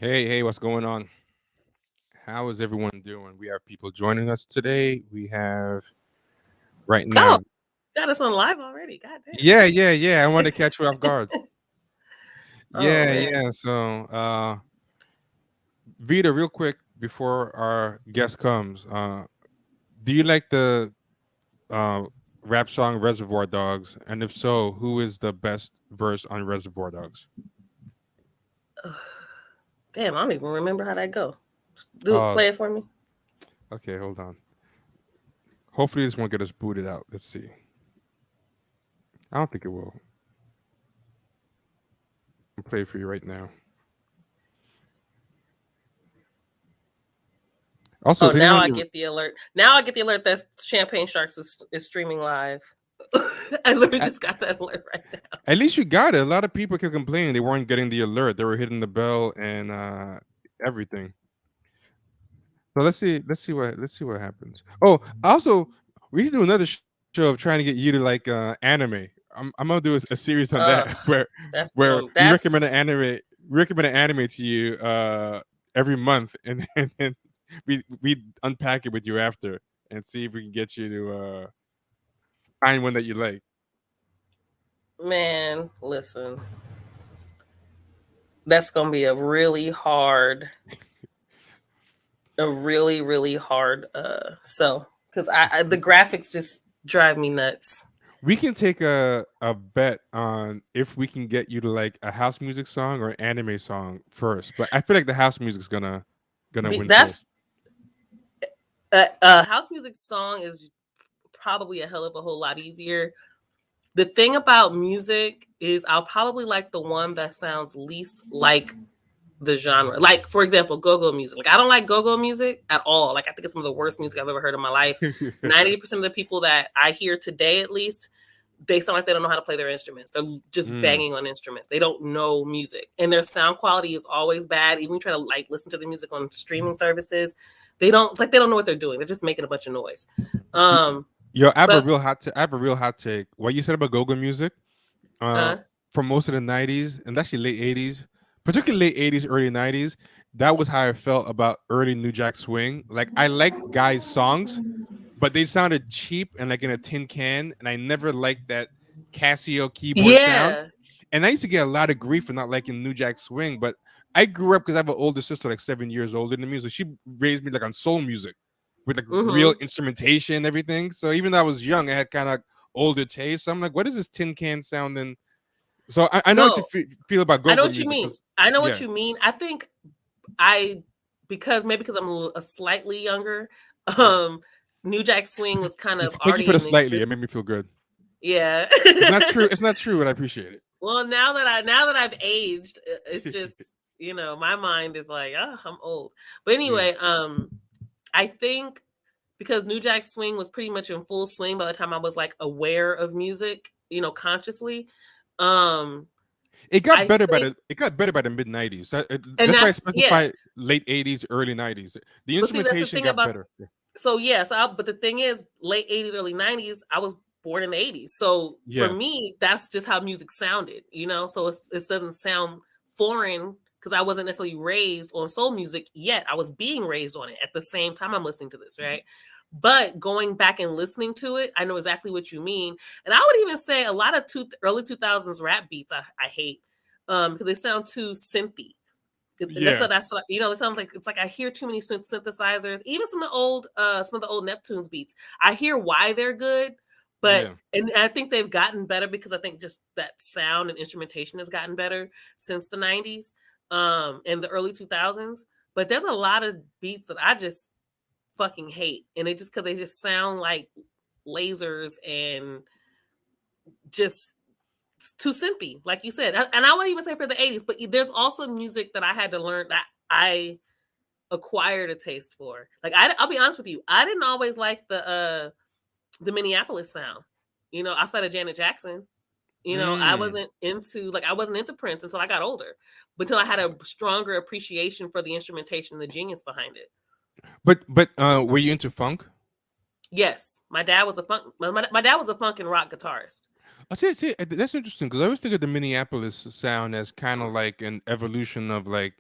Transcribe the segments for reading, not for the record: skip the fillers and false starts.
Hey, what's going on? How is everyone doing? We have people joining us today. We have right Oh, now. got us on live already. God damn. Yeah. I want to catch you off guard. Oh Yeah, man. yeah. So, Vita, real quick before our guest comes, do you like the uh, rap song Reservoir Dogs? And if so, who is the best verse on Reservoir Dogs? Damn, I don't even remember how that go. Uh, Play it for me. okay, hold on. Hopefully, this won't get us booted out. Let's see. I don't think it will. I'll play it for you right now. Also, Oh, is now anyone I get the alert. Now I get the alert that Champagne Sharks is streaming live. I literally at, just got that alert right now. at least you got it. A lot of people kept complaining they weren't getting the alert. They were hitting the bell and everything. So let's see what happens. Oh, also we need to do another show of trying to get you to like anime. I'm gonna do a series on that Uh, where that's where going. we recommend an That's anime to you every month and then we unpack it with you after and see if we can get you to find one that you like. man. Listen, that's gonna be a really hard, really hard sell because I the graphics just drive me nuts. We can take a bet on if we can get you to like a house music song or anime song first. But I feel like the house music's gonna win That's first. house music song is probably a hell of a whole lot easier. The thing about music is I'll probably like the one that sounds least like the genre. Like, for example, go-go music. Like, I don't like go-go music at all. Like, I think it's some of the worst music I've ever heard in my life. 90% of the people that I hear today, at least, they sound like they don't know how to play their instruments. They're just Mm. banging on instruments. They don't know music. And their sound quality is always bad. Even when you try to like listen to the music on streaming services, it's like they don't know what they're doing. They're just making a bunch of noise. Y- Um, Yo, but I have a real hot take. What you said about go-go music, uh, uh for most of the '90s and actually late '80s, particularly late '80s, early '90s, that was how I felt about early New Jack Swing. Like I liked guys' songs, but they sounded cheap and like in a tin can, and I never liked that Casio keyboard sound. yeah. And I used to get a lot of grief for not liking New Jack Swing, but I grew up because I have an older sister, like 7 years older than me, so she raised me like on soul music with like real Mm-hmm. instrumentation and everything. So even though I was young, I had kind of older taste. So I'm like, what is this tin can sound? And so I know what you No, feel about I know go-go what you music, mean. because I know what yeah. you mean. I think I because I'm a slightly younger. Mm. Um, New Jack Swing was kind of Thank you for already the in slightly. It existence. made me feel good. Yeah. It's not true. It's not true, but I appreciate Well, now that I've aged, it's it. just my mind is like, oh, I'm old. But Mm. anyway, I think because New Jack Swing was pretty much in full swing by the time I was like aware of music, consciously. Um, I think, It got better by the mid '90s. and That's why I yeah. specify late '80s, early '90s. The But see, that's the instrumentation thing got about better. Yeah. so yeah. But the thing is, late '80s, early '90s, I was born in the '80s, so for Yeah. me, that's just how music sounded. So it doesn't sound foreign because I wasn't necessarily raised on soul music yet. I was being raised on it at the same time I'm listening to this, right? But going back and listening to it, I know exactly what you mean. And I would even say a lot of early 2000s rap beats I hate because they sound too synthy. And Yeah. that's what it sounds like. It's like I hear too many synthesizers. Even some of the old Neptunes beats. I hear why they're good, but Yeah. and I think they've gotten better because I think just that sound and instrumentation has gotten better since the '90s, and the early 2000s. But there's a lot of beats that I just fucking hate, and it just because they just sound like lasers and just too synthy, like you said. And I would even say for the '80s, but there's also music that I had to learn that I acquired a taste for. Like I'll be honest with you, I didn't always like the Minneapolis sound. Outside of Janet Jackson, Mm. I wasn't into Prince until I got older, but until I had a stronger appreciation for the instrumentation, the genius behind it. But were you into funk? Yes, my dad was a funk and rock guitarist. See, that's interesting because I always think of the Minneapolis sound as kind of like an evolution of like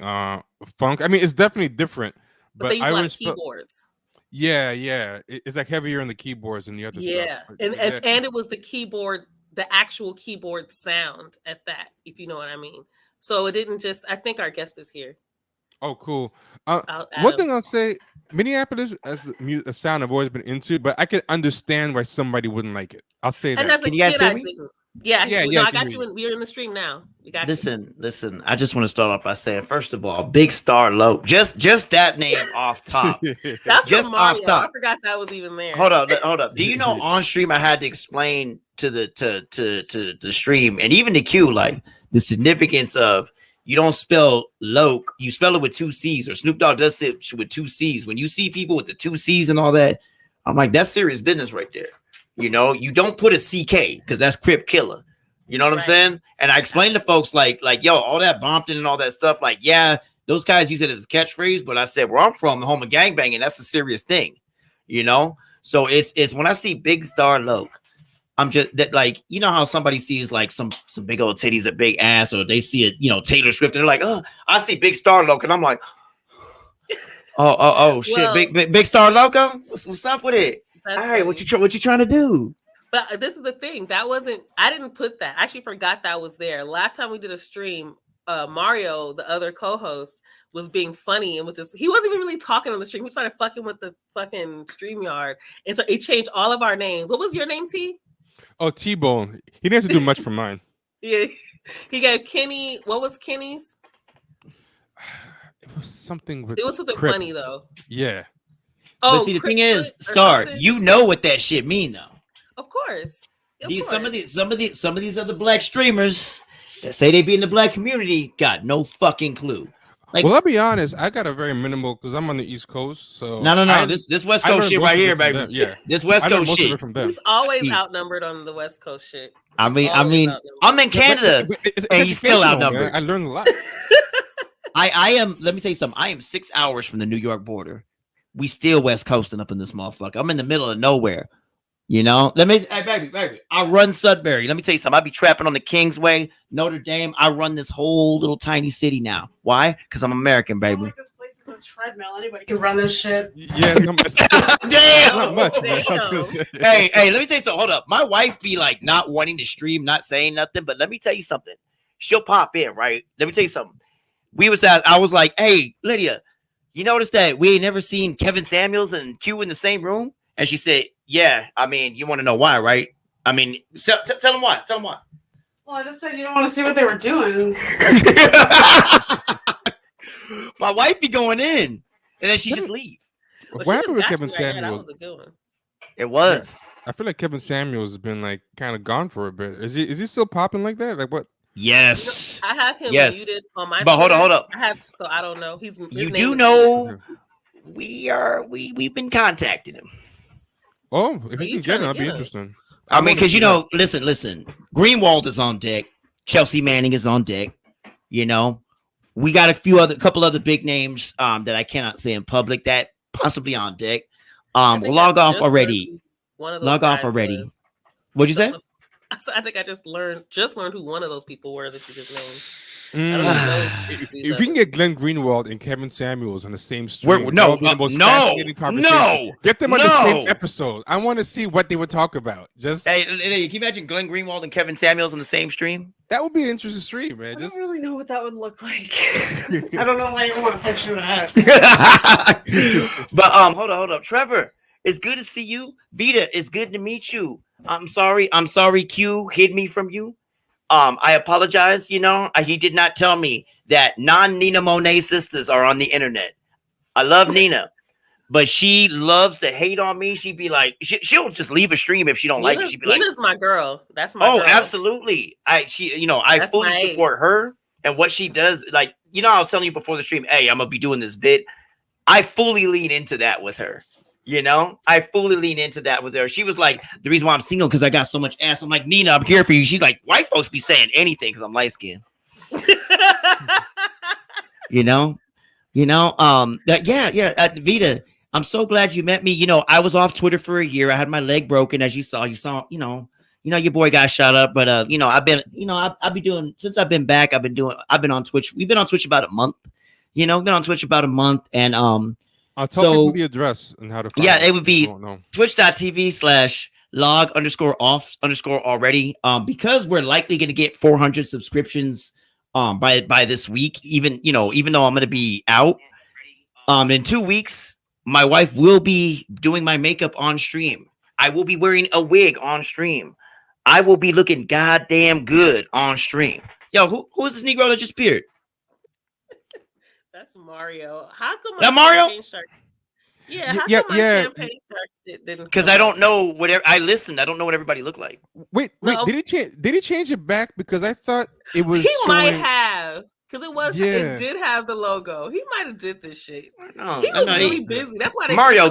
funk. I mean, it's definitely different, But they but use I a lot of always felt, keyboards. yeah, it's like heavier on the keyboards than the other stuff. Yeah, Like, and, is and that? and it was the keyboard, the actual keyboard sound at that, if you know what I mean. So it didn't just. I think our guest is here. Oh, cool. I'll add One him. thing I'll say, Minneapolis as a sound I've always been into, but I can understand why somebody wouldn't like it. I'll say And that. as a Can you guys kid, hear I me? didn't. Yeah, Yeah, no, yeah, I I can got hear you. We're in the stream now. We got you. Listen. I just want to start off by saying, first of all, Big Star Low. Just that name off top. you. That's from Just off Mario. I top. forgot that was even there. Hold up. Do you know on stream I had to explain to the stream and even the queue like the significance of you don't spell Loke, you spell it with two C's, or Snoop Dogg does it with two C's. When you see people with the two C's and all that, I'm like, that's serious business right there. You know, you don't put a CK because that's Crip Killer. You know what I'm Right. saying? And I explained to folks like, yo, all that Bompton and all that stuff, like, yeah, those guys use it as a catchphrase, but I said, where I'm from, the home of gangbanging, that's a serious thing, you know? So it's when I see Big Star Loke, I'm just that, like, you know how somebody sees like some big old titties, a big ass, or they see it, you know, Taylor Swift, and they're like, oh, I see Big Star Loke, and I'm like, oh shit, Well, big Star Loco, what's up with it? All that's right, funny. what you trying to do? But this is the thing. That wasn't. I didn't put that. I actually forgot that was there. Last time we did a stream, Mario, the other co-host, was being funny and was just. He wasn't even really talking on the stream. He started fucking with the fucking StreamYard, and so it changed all of our names. What was your name, T? Oh, T-Bone. He didn't have to do much for mine. Yeah, he gave Kenny. What was Kenny's? It was something with It was something Crip. funny though. Yeah. But Oh, see, the Crip thing is, Foot or Star, something? you know what that shit mean though. Of course. Some of these other black streamers that say they be in the black community got no fucking clue. Like, Well, I'll be honest. I got a very minimal because I'm on the East Coast. So no. This West I Coast learned shit most right of it here, from baby. them. Yeah, This West I learned Coast most of shit. it from them. He's always Yeah. outnumbered on the West Coast shit. I He's mean, always outnumbered. I'm in Canada, But it's and he's still educational, man. outnumbered. I learned a lot. I am. Let me tell you something. I am 6 hours from the New York border. We still West Coasting up in this motherfucker. I'm in the middle of nowhere. You know, hey, baby, I run Sudbury. Let me tell you something. I be trapping on the Kingsway, Notre Dame. I run this whole little tiny city now. Why? Because I'm American, baby. Like this place is a treadmill. Anybody can run this shit. Yeah, it's Damn. not much. Man. I was gonna say. Hey, let me tell you something. Hold up. My wife be like not wanting to stream, not saying nothing, but let me tell you something. She'll pop in, right? Let me tell you something. I was like, hey, Lydia, you notice that we ain't never seen Kevin Samuels and Q in the same room? And she said, yeah, I mean, you want to know why, right? I mean, tell them why. Tell them why. Well, I just said you don't want to see what they were doing. My wife be going in, and then she just leaves. But What she happened just with got Kevin you right there. That Samuels? was a good one. It was. I feel like Kevin Samuels has been like kind of gone for a bit. Is he still popping like that? Like what? Yes. I have him Yes. muted on my. But hold Twitter. up. I have, so I don't know. His You name do is know we've been contacting him. Oh, if Are he you can get trying it, to that'd be get him? interesting. I mean, wanna because see you know, listen. Greenwald is on deck. Chelsea Manning is on deck. You know, we got couple other big names that I cannot say in public that possibly on deck. I think Log I off just already. learned who one of those Log off guys already. was. What'd you say? I think I just learned who one of those people were that you just named. I that. don't even know. If we can get Glenn Greenwald and Kevin Samuels on the same stream, We're- that no, would be the most no, fascinating conversation. no, Get them on the same no. episode. I want to see what they would talk about. Just Hey, can you imagine Glenn Greenwald and Kevin Samuels on the same stream? that would be an interesting stream, man. I Just don't really know what that would look like. I don't know why you want to picture that. But hold up. Trevor, it's good to see you. Vita, it's good to meet you. I'm sorry, Q hid me from you. I apologize, you know. He did not tell me that non-Nina Monet sisters are on the internet. I love Nina, but she loves to hate on me. She'd be like, she'll just leave a stream if she don't like it. She'd be like, Nina's my girl. That's my oh, girl. absolutely. I That's fully my support ace. her and what she does. Like, you know, I was telling you before the stream, hey, I'm gonna be doing this bit. I fully lean into that with her. You know, I fully lean into that with her. She was like, the reason why I'm single because I got so much ass. I'm like, Nina, I'm here for you. She's like, white folks be saying anything because I'm light skinned. You know, Vita, I'm so glad you met me. You know, I was off Twitter for a year. I had my leg broken, as you saw, you know, your boy got shot up, but I've been, I've been doing since I've been back. I've been on Twitch. We've been on Twitch about a month. Been on Twitch about a month, and I'll tell people so the address and how to find yeah, it. it would be Don't know. twitch.tv/log_off_already. Because we're likely going to get 400 subscriptions by this week, even though I'm going to be out in 2 weeks, my wife will be doing my makeup on stream. I will be wearing a wig on stream. I will be looking goddamn good on stream. Yo, who is this Negro that just appeared? That's Mario. How come That my Mario? champagne shark? Yeah, how come my champagne shark didn't? Because I don't know what I listened. I don't know what everybody looked like. Wait, No. did he change it back? Because I thought it was. He might showing... have, because Yeah. it did have the logo. He might have did this shit. No, He was really busy. That's why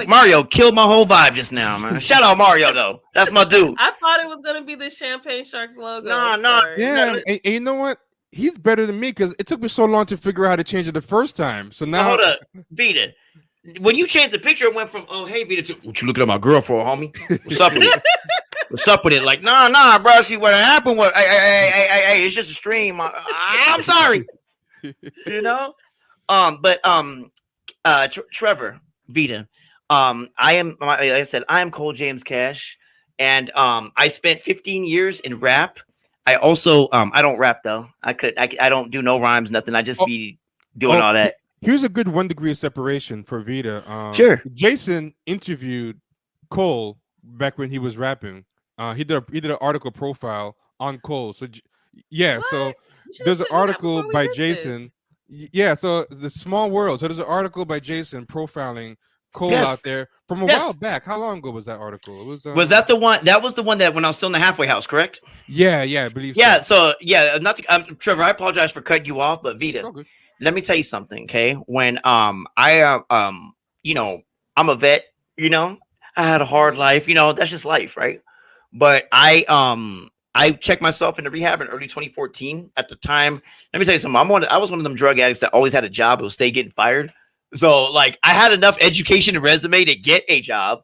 Mario killed my whole vibe just now, man. Shout out Mario though. That's my dude. I thought it was gonna be the Champagne Sharks logo. No. Yeah, and you know what? He's better than me because it took me so long to figure out how to change it the first time. So now, hold up, Vita. When you changed the picture, it went from "Oh hey Vita" to "What you looking at my girl for, homie? What's up with it? What's up with it?" Like, nah, bro. See what happened was, hey, it's just a stream. I'm sorry, Trevor, Vita. I am, like I said, I am Cole James Cash, and I spent 15 years in rap. I also I don't rap though. I don't do no rhymes, nothing. I just be doing all that. Here's a good 1 degree of separation for Vita. Sure. Jason interviewed Cole back when he was rapping. He did an article profile on Cole. So yeah, What? so there's an article by Jason. Yeah, so the small world. So there's an article by Jason profiling Cole out there from a while back. How long ago was that article? It was that the one? That was the one that when I was still in the halfway house, correct? Yeah, I believe. Yeah, so not to, Trevor. I apologize for cutting you off, but Vita, let me tell you something, okay? When I'm a vet. I had a hard life. That's just life, right? But I checked myself into rehab in early 2014. At the time, let me tell you something. I was one of them drug addicts that always had a job but would stay getting fired. So, like, I had enough education and resume to get a job,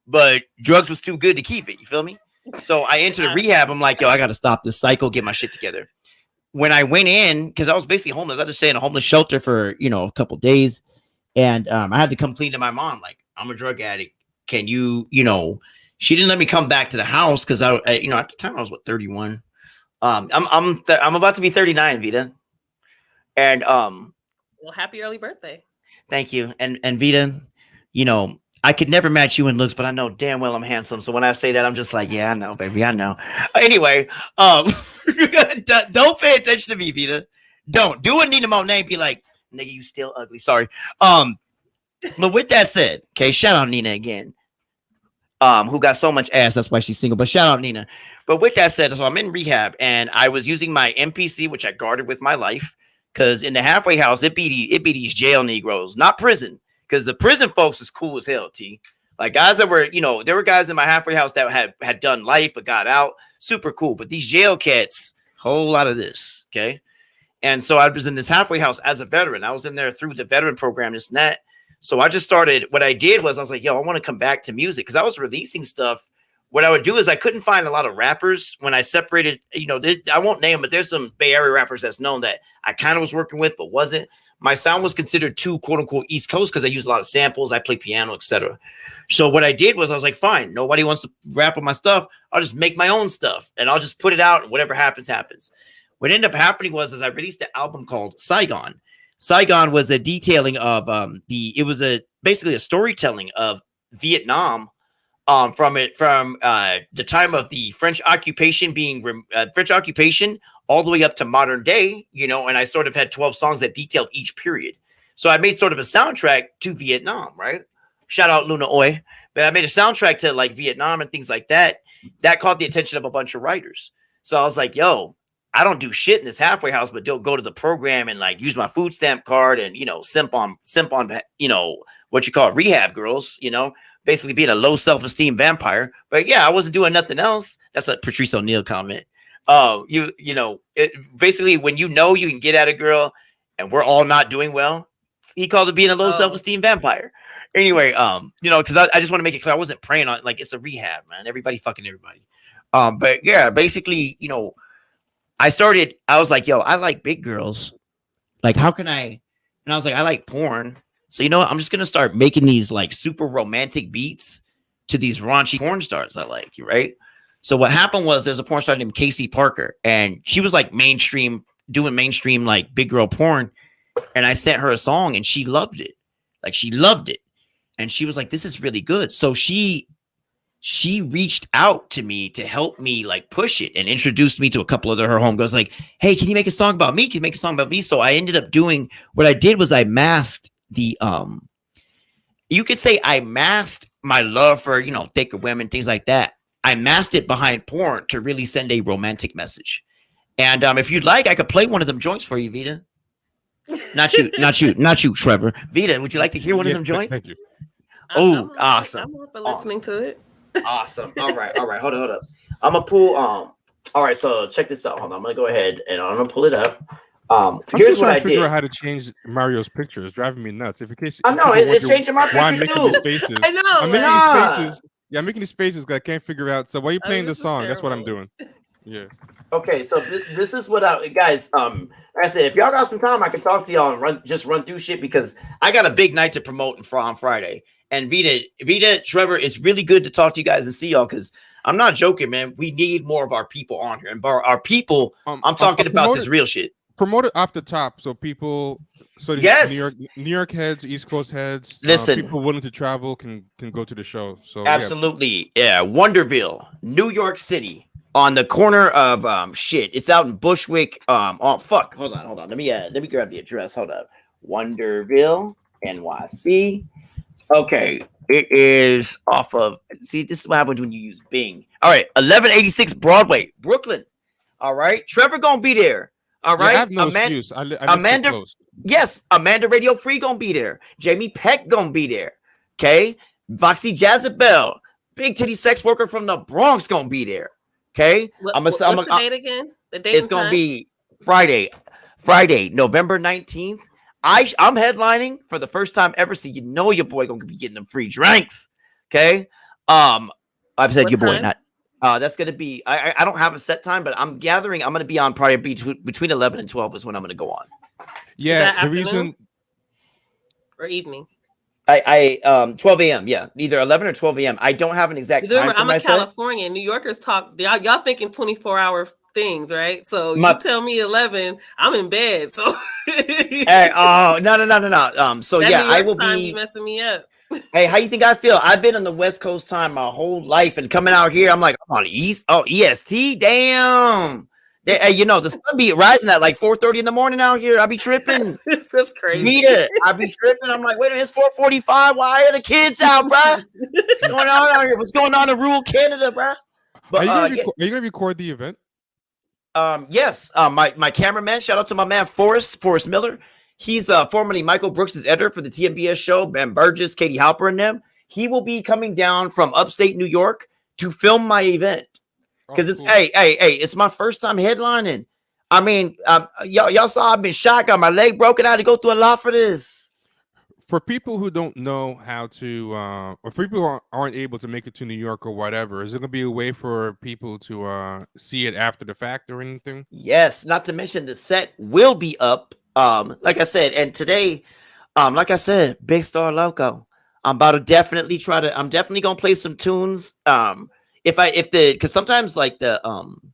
but drugs was too good to keep it. You feel me? So I entered a rehab. I'm like, yo, I got to stop this cycle, get my shit together. When I went in, because I was basically homeless, I just stayed in a homeless shelter for, a couple days. And I had to come clean to my mom. Like, I'm a drug addict. Can you, she didn't let me come back to the house because I at the time I was 31. I'm about to be 39, Vita. And well, happy early birthday. Thank you. And Vita, I could never match you in looks, but I know damn well I'm handsome. So when I say that, I'm just like, yeah, I know, baby, I know. Anyway, don't pay attention to me, Vita. Don't do a Nina Monet. Be like, nigga, you still ugly. Sorry. But with that said, okay, shout out Nina again. Who got so much ass, that's why she's single. But shout out Nina. But with that said, so I'm in rehab and I was using my MPC, which I guarded with my life. Because in the halfway house, it be these jail Negroes, not prison. Because the prison folks is cool as hell, T. Like guys that were, there were guys in my halfway house that had done life but got out. Super cool. But these jail cats, whole lot of this, okay? And so I was in this halfway house as a veteran. I was in there through the veteran program, this and that. So I just started, what I did was I was like, yo, I want to come back to music. Because I was releasing stuff. What I would do is I couldn't find a lot of rappers when I separated, I won't name them, but there's some Bay Area rappers that's known that I kind of was working with, but wasn't. My sound was considered too, quote unquote, East Coast because I use a lot of samples. I play piano, etc. So what I did was I was like, fine, nobody wants to rap on my stuff. I'll just make my own stuff and I'll just put it out and whatever happens, happens. What ended up happening was I released an album called Saigon. Saigon was a detailing of basically a storytelling of Vietnam. From the time of the French occupation all the way up to modern day, and I sort of had 12 songs that detailed each period. So I made sort of a soundtrack to Vietnam, right? Shout out Luna Oi. But I made a soundtrack to like Vietnam and things like that. That caught the attention of a bunch of writers. So I was like, yo, I don't do shit in this halfway house, but don't go to the program and like use my food stamp card and, simp on, what you call rehab girls, basically being a low self-esteem vampire. But yeah, I wasn't doing nothing else. That's a Patrice O'Neal comment. Basically when you can get at a girl and we're all not doing well, he called it being a low self-esteem vampire. Anyway, because I just want to make it clear, I wasn't preying on, like, it's a rehab, man. Everybody fucking everybody. But yeah, basically, I was like, yo, I like big girls. Like, how can I? And I was like, I like porn. So you know what? I'm just gonna start making these like super romantic beats to these raunchy porn stars I like, right? So what happened was there's a porn star named Casey Parker, and she was like doing mainstream like big girl porn. And I sent her a song, and she loved it. Like she loved it, and she was like, "This is really good." So she reached out to me to help me like push it and introduced me to a couple of her homegirls like, hey, can you make a song about me? Can you make a song about me? So I ended up doing what I did was I masked the you could say I masked my love for, thicker women, things like that. I masked it behind porn to really send a romantic message. And if you'd like, I could play one of them joints for you, Vita. Not you, Trevor. Vita, would you like to hear one of them joints? Thank you. Oh, awesome. I'm open listening to it. Awesome. All right. Hold up. I'm gonna pull. All right. So check this out. Hold on. I'm gonna go ahead and I'm gonna pull it up. I'm Here's just what trying I to figure did. out how to change Mario's picture. It's driving me nuts. If in case I know it's changing my why I'm picture making too. these faces. I know. I'm making Nah. these faces. Yeah, I'm making these faces because I can't figure out. So while you're playing the this is song, that's what I'm terrible. doing. Yeah. Okay. So this is what guys. Like I said, if y'all got some time, I can talk to y'all and run through shit because I got a big night to promote on Friday. And Vita, Trevor, it's really good to talk to you guys and see y'all because I'm not joking, man. We need more of our people on here, and our people. I'm talking about this real shit. Promote it off the top so people, Yes. New York heads, East Coast heads, Listen, people willing to travel can go to the show. So absolutely, yeah. Wonderville, New York City, on the corner of shit. It's out in Bushwick. Oh fuck, hold on. Let me grab the address. Hold up, Wonderville, NYC. Okay, it is off of. See, this is what happens when you use Bing. All right, 1186 Broadway, Brooklyn. All right, Trevor gonna be there. All right, I have no excuse. I live so close. Yes, Amanda Radio Free gonna be there. Jamie Peck gonna be there. Okay, Voxy Jezebel, big titty sex worker from the Bronx gonna be there. Okay, What's the date again? The date. It's gonna be Friday, November 19th. I'm headlining for the first time ever, so your boy gonna be getting them free drinks. Okay. I said what your boy, time? not that's gonna be I don't have a set time, but I'm gathering. I'm gonna be on probably between 11 and 12 is when I'm gonna go on. Yeah, the reason or evening. I 12 a.m. Yeah, either 11 or 12 a.m. I don't have an exact time. Remember, I'm in California. New Yorkers talk. Y'all thinking 24-hour things, right? So you tell me 11, I'm in bed. So hey, oh no. So that yeah, New York I will time be messing me up. Hey, how you think I feel? I've been on the West Coast time my whole life, and coming out here, I'm like, I'm on EST. Damn. Hey, the sun be rising at like 4:30 in the morning out here. I be tripping. That's crazy. Vita, I be tripping. I'm like, wait a minute, it's 4:45. Why are the kids out, bruh? What's going on out here? What's going on in rural Canada, bruh? But are you gonna record the event? Yes. My cameraman. Shout out to my man Forrest Miller. He's formerly Michael Brooks' editor for the TMBS show, Ben Burgess, Katie Halper, and them. He will be coming down from upstate New York to film my event. Because it's cool. hey, it's my first time headlining. I mean, y'all saw I've been shot, got my leg broken. I had to go through a lot for this. For people who don't know how to, or people who aren't able to make it to New York or whatever, is there gonna be a way for people to see it after the fact or anything? Yes, not to mention the set will be up. Like I said, and today, like I said, Big Star Loco. I'm definitely gonna play some tunes. Because sometimes like the on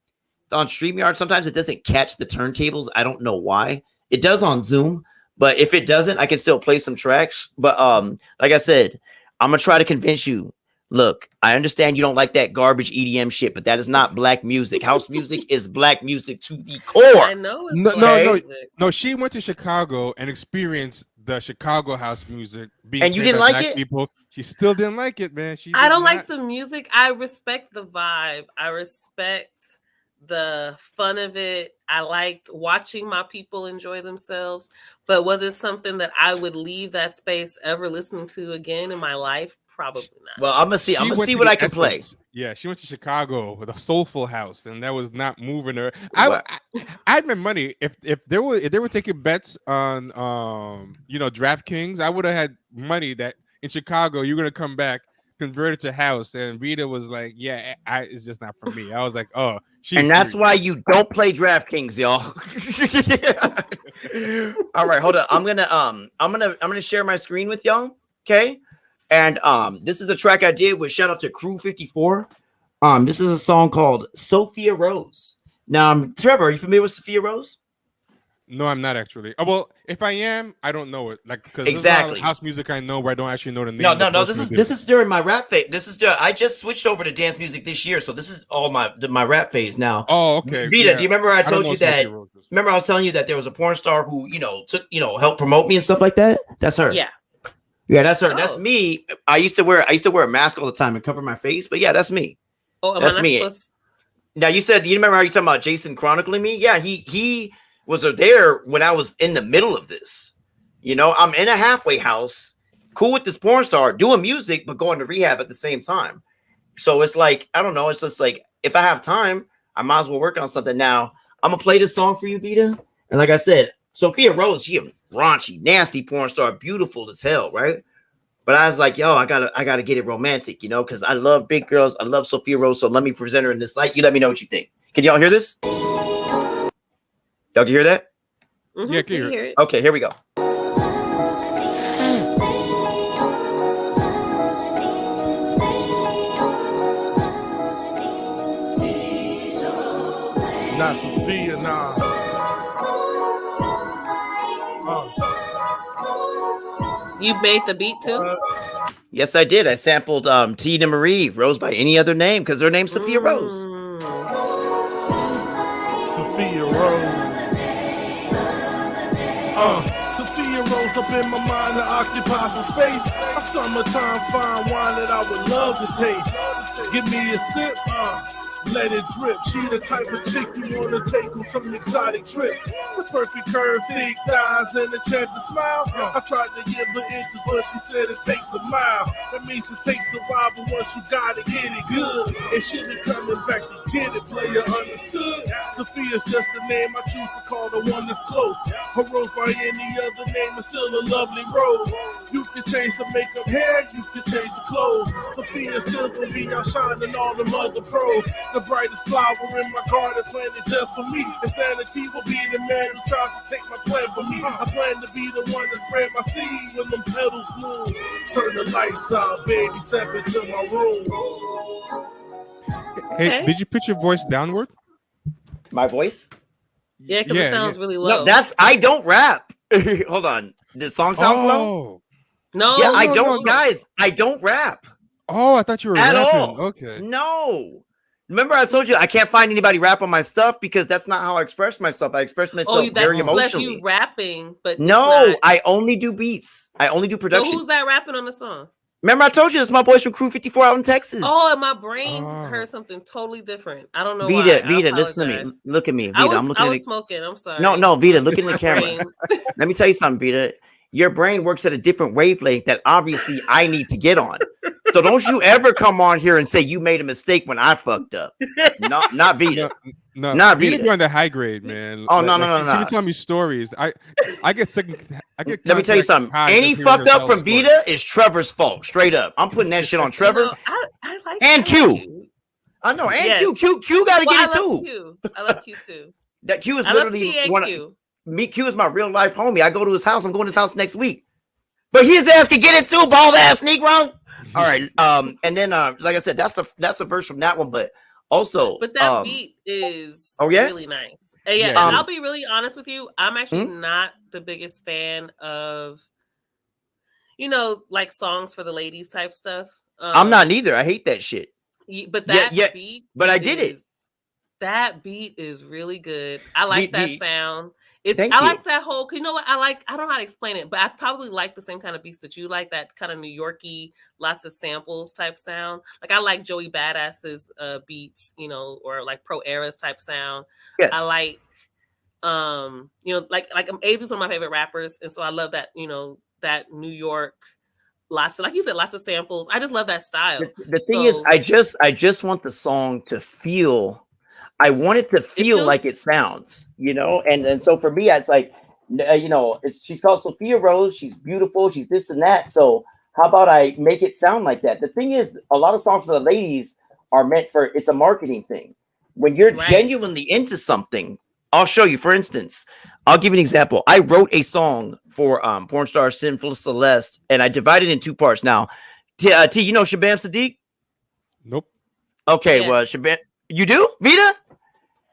StreamYard, sometimes it doesn't catch the turntables. I don't know why. It does on Zoom, but if it doesn't, I can still play some tracks. But like I said, I'm gonna try to convince you. Look, I understand you don't like that garbage EDM shit, but that is not black music. House music is black music to the core. I know it's no. She went to Chicago and experienced the Chicago house music. And you didn't like it? People. She still didn't like it, man. I don't like the music. I respect the vibe. I respect the fun of it. I liked watching my people enjoy themselves. But was it something that I would leave that space ever listening to again in my life? Probably not. Well, I'm gonna see what I can play. Yeah, she went to Chicago with a soulful house, and that was not moving her. I had my money. If they were taking bets on DraftKings, I would have had money that in Chicago you're gonna come back converted to house, and Vita was like, "Yeah, it's just not for me." I was like, "Oh, she's And that's serious." why you don't play DraftKings, y'all. All right, hold on. I'm gonna share my screen with y'all. Okay. And this is a track I did with shout out to Crew 54. This is a song called Sophia Rose. Now, Trevor, are you familiar with Sophia Rose? No, I'm not actually. Oh, well, if I am, I don't know it. Like, because there's a lot Exactly. of house music I know where I don't actually know the name. No, of the no, no. person who did This it. is during my rap phase. I just switched over to dance music this year, so this is all my rap phase now. Oh, okay. Vita, Yeah. do you remember I don't told know you Sophia that? Rose is. Remember I was telling you that there was a porn star who took helped promote me and stuff like that. That's her. Yeah. Yeah, that's her. That's Oh. me. I used to wear a mask all the time and cover my face, but yeah, that's me. Oh, am That's I not me. supposed? Now you remember how you talking about Jason chronicling me? Yeah, he was there when I was in the middle of this. I'm in a halfway house, cool with this porn star, doing music, but going to rehab at the same time. So it's like, I don't know, it's just like if I have time, I might as well work on something. Now, I'm gonna play this song for you, Vita. And like I said, Sophia Rose, she a raunchy, nasty porn star, beautiful as hell, right? But I was like, yo, I gotta get it romantic, because I love big girls. I love Sophia Rose. So let me present her in this light. You let me know what you think. Can y'all hear this? Y'all can hear that? Mm-hmm, Yeah, can you hear it? Okay, here we go. Not Sophia, nah. You made the beat too. Yes, I did. I sampled Tina Marie, Rose by Any Other Name, because her name's Sophia Rose. Sophia Rose. Sophia Rose up in my mind to occupy some space. A summertime fine wine that I would love to taste. Give me a sip, let it drip. She the type of chick you wanna take on some exotic trip. The perfect curve, thick thighs, and a chance to smile. I tried to give her inches, but she said it takes a mile. That means it takes a while, but once you got it, get it good. And she be coming back to get it, player understood. Sophia's just the name I choose to call the one that's close. Her rose by any other name is still a lovely rose. You can change the makeup hair, you can change the clothes. Sophia's still gonna be outshining all them other pros. The brightest flower in my garden planted just for me. Insanity will be the man who tries to take my plan for me. I plan to be the one to spread my seed when them petals bloom. Turn the lights out, baby, step into my room. Hey, Okay. did you pitch your voice downward? My voice? Yeah, because Yeah, it sounds really low. No, I don't rap. Hold on. The song sounds low? Oh. no. Yeah, I no, don't, no. guys. I don't rap Oh, I thought you were at rapping. all. Okay. No. Remember, I told you I can't find anybody rap on my stuff because that's not how I express myself. I express myself very So that's emotionally. you rapping, but No, it's not. I only do beats. I only do So production. who's that rapping on the song? Remember, I told you this is my boys from Crew 54 out in Texas. Oh, and my brain Oh. heard something totally different. I don't know Vita, why. Vita, listen to me. apologize. Look at me, Vita. I was, I'm looking I at was it. smoking. I'm sorry. No, Vita, look in the My camera. brain. Let me tell you something, Vita. Your brain works at a different wavelength that obviously I need to get on. So don't you ever come on here and say you made a mistake when I fucked up. Not Vita. No, Not Vita Vita. be on the high grade, man. Oh, no. She be telling me stories. I get sick. Let me tell you something. Any fucked up from Vita is Trevor's fault. Straight up. I'm putting that shit on Trevor. No, I like And I Q. Like you. I know. And Yes. Q got to Well, get it I love too. Q. I love Q too. That Q is I love literally T and one. Q. Me, Q is my real life homie. I go to his house. I'm going to his house next week. But his ass can get it too, bald ass Negro. All right. And then like I said, that's the verse from that one. But also, But that beat is yeah? really nice. And yeah, Yeah, and it I'll be really honest with you. I'm actually not the biggest fan of, like songs for the ladies type stuff. I'm not neither. I hate that shit. But that beat, but I did it. That beat is really good. I like that sound. Thank I you. like that whole. You know what? I don't know how to explain it, but I probably like the same kind of beats that you like. That kind of New Yorky, lots of samples type sound. Like I like Joey Badass's beats, or like Pro Era's type sound. Yes. I like, like AZ is one of my favorite rappers, and so I love that. That New York. Lots of, like you said, lots of samples. I just love that style. The thing is, I just want the song to feel. I want it to feel like it sounds, and so for me, it's like, she's called Sophia Rose. She's beautiful. She's this and that. So How about I make it sound like that? The thing is, a lot of songs for the ladies are meant for, it's a marketing thing. When you're Right. genuinely into something, I'll show you. For instance, I'll give you an example. I wrote a song for porn star Sinful Celeste, and I divided it in two parts. Now, T, you know Shabam Sadiq? Nope. Okay, Yes. well, Shabam, you do? Vita?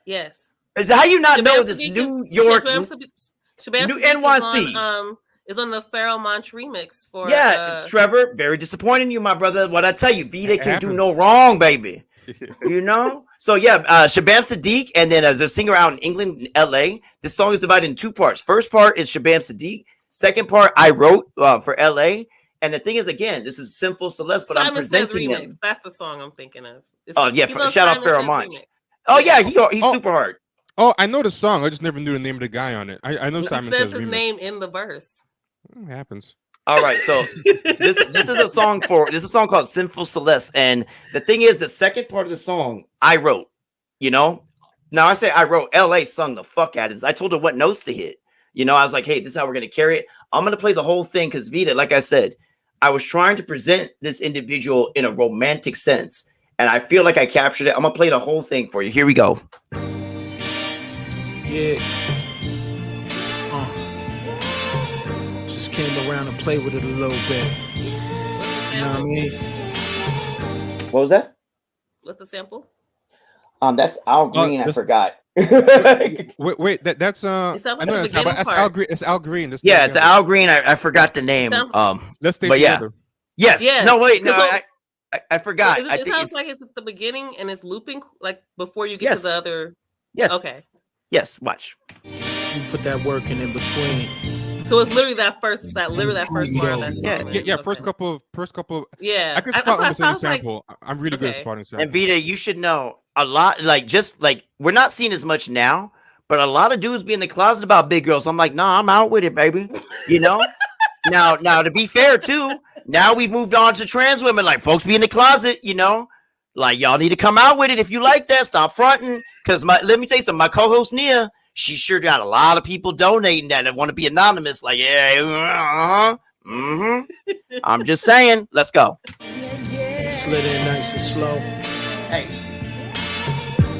Yes. Is that how you not know Shabam this Sadiq New is- York? Shabam New Sadiq NYC. Is on the Pharoah Monch remix for Yeah, Trevor, very disappointed in you, my brother. What I tell you, Vita It can't do happens. no wrong, baby. You know? So yeah, Shabam Sadiq, and then as a singer out in England, LA, this song is divided in two parts. First part is Shabam Sadiq. Second part I wrote for LA. And the thing is, again, this is Sinful Celeste, but I'm Simon Says presenting remix. them. That's the song I'm thinking of. Oh yeah, he's on shout out Simon Pharoah Says Monch. remix. Oh yeah, he's Oh. super hard. Oh, I know the song. I just never knew the name of the guy on it. I know He Simon says Says his remix. name in the verse. It happens. All right, so this is a song called Sinful Celeste, and the thing is, the second part of the song I wrote. You know, now I say I wrote. LA sung the fuck out of this. I told her what notes to hit. You know, I was like, hey, this is how we're gonna carry it. I'm gonna play the whole thing because Vita, like I said, I was trying to present this individual in a romantic sense, and I feel like I captured it. I'm gonna play the whole thing for you. Here we go. Yeah. Just came around and played with it a little bit. You know what I mean? What was that? What's the sample? That's Al Green. I this- forgot. Wait, that's It sounds I like know the that's Al, beginning that's part. Al Green. It's Al Green. Let's stay Yeah, it's together. Al Green. I forgot the name. sounds- Let's stay but yeah. together. Yes. Yeah, No, wait. No, so- I forgot. It I think sounds it's like it's at the beginning and it's looping like before you get Yes. to the other. yes. Okay, Yes. Watch. You put that work in between. so it's literally that first part of that song. Yeah, right? Yeah. Okay. First couple. Yeah, I can that's spot why almost I any was like, sample. I'm really good at okay. spotting And samples. Vita, you should know a lot. Like just like we're not seeing as much now, but a lot of dudes be in the closet about big girls. I'm like, nah, I'm out with it, baby. You know. now, to be fair too, now we've moved on to trans women. Like folks be in the closet, you know. Like y'all need to come out with it if you like that. Stop fronting, because let me tell you something. My co-host Nia, she sure got a lot of people donating that want to be anonymous. Like, yeah, I'm just saying. Let's go. Slid in nice and slow. Hey.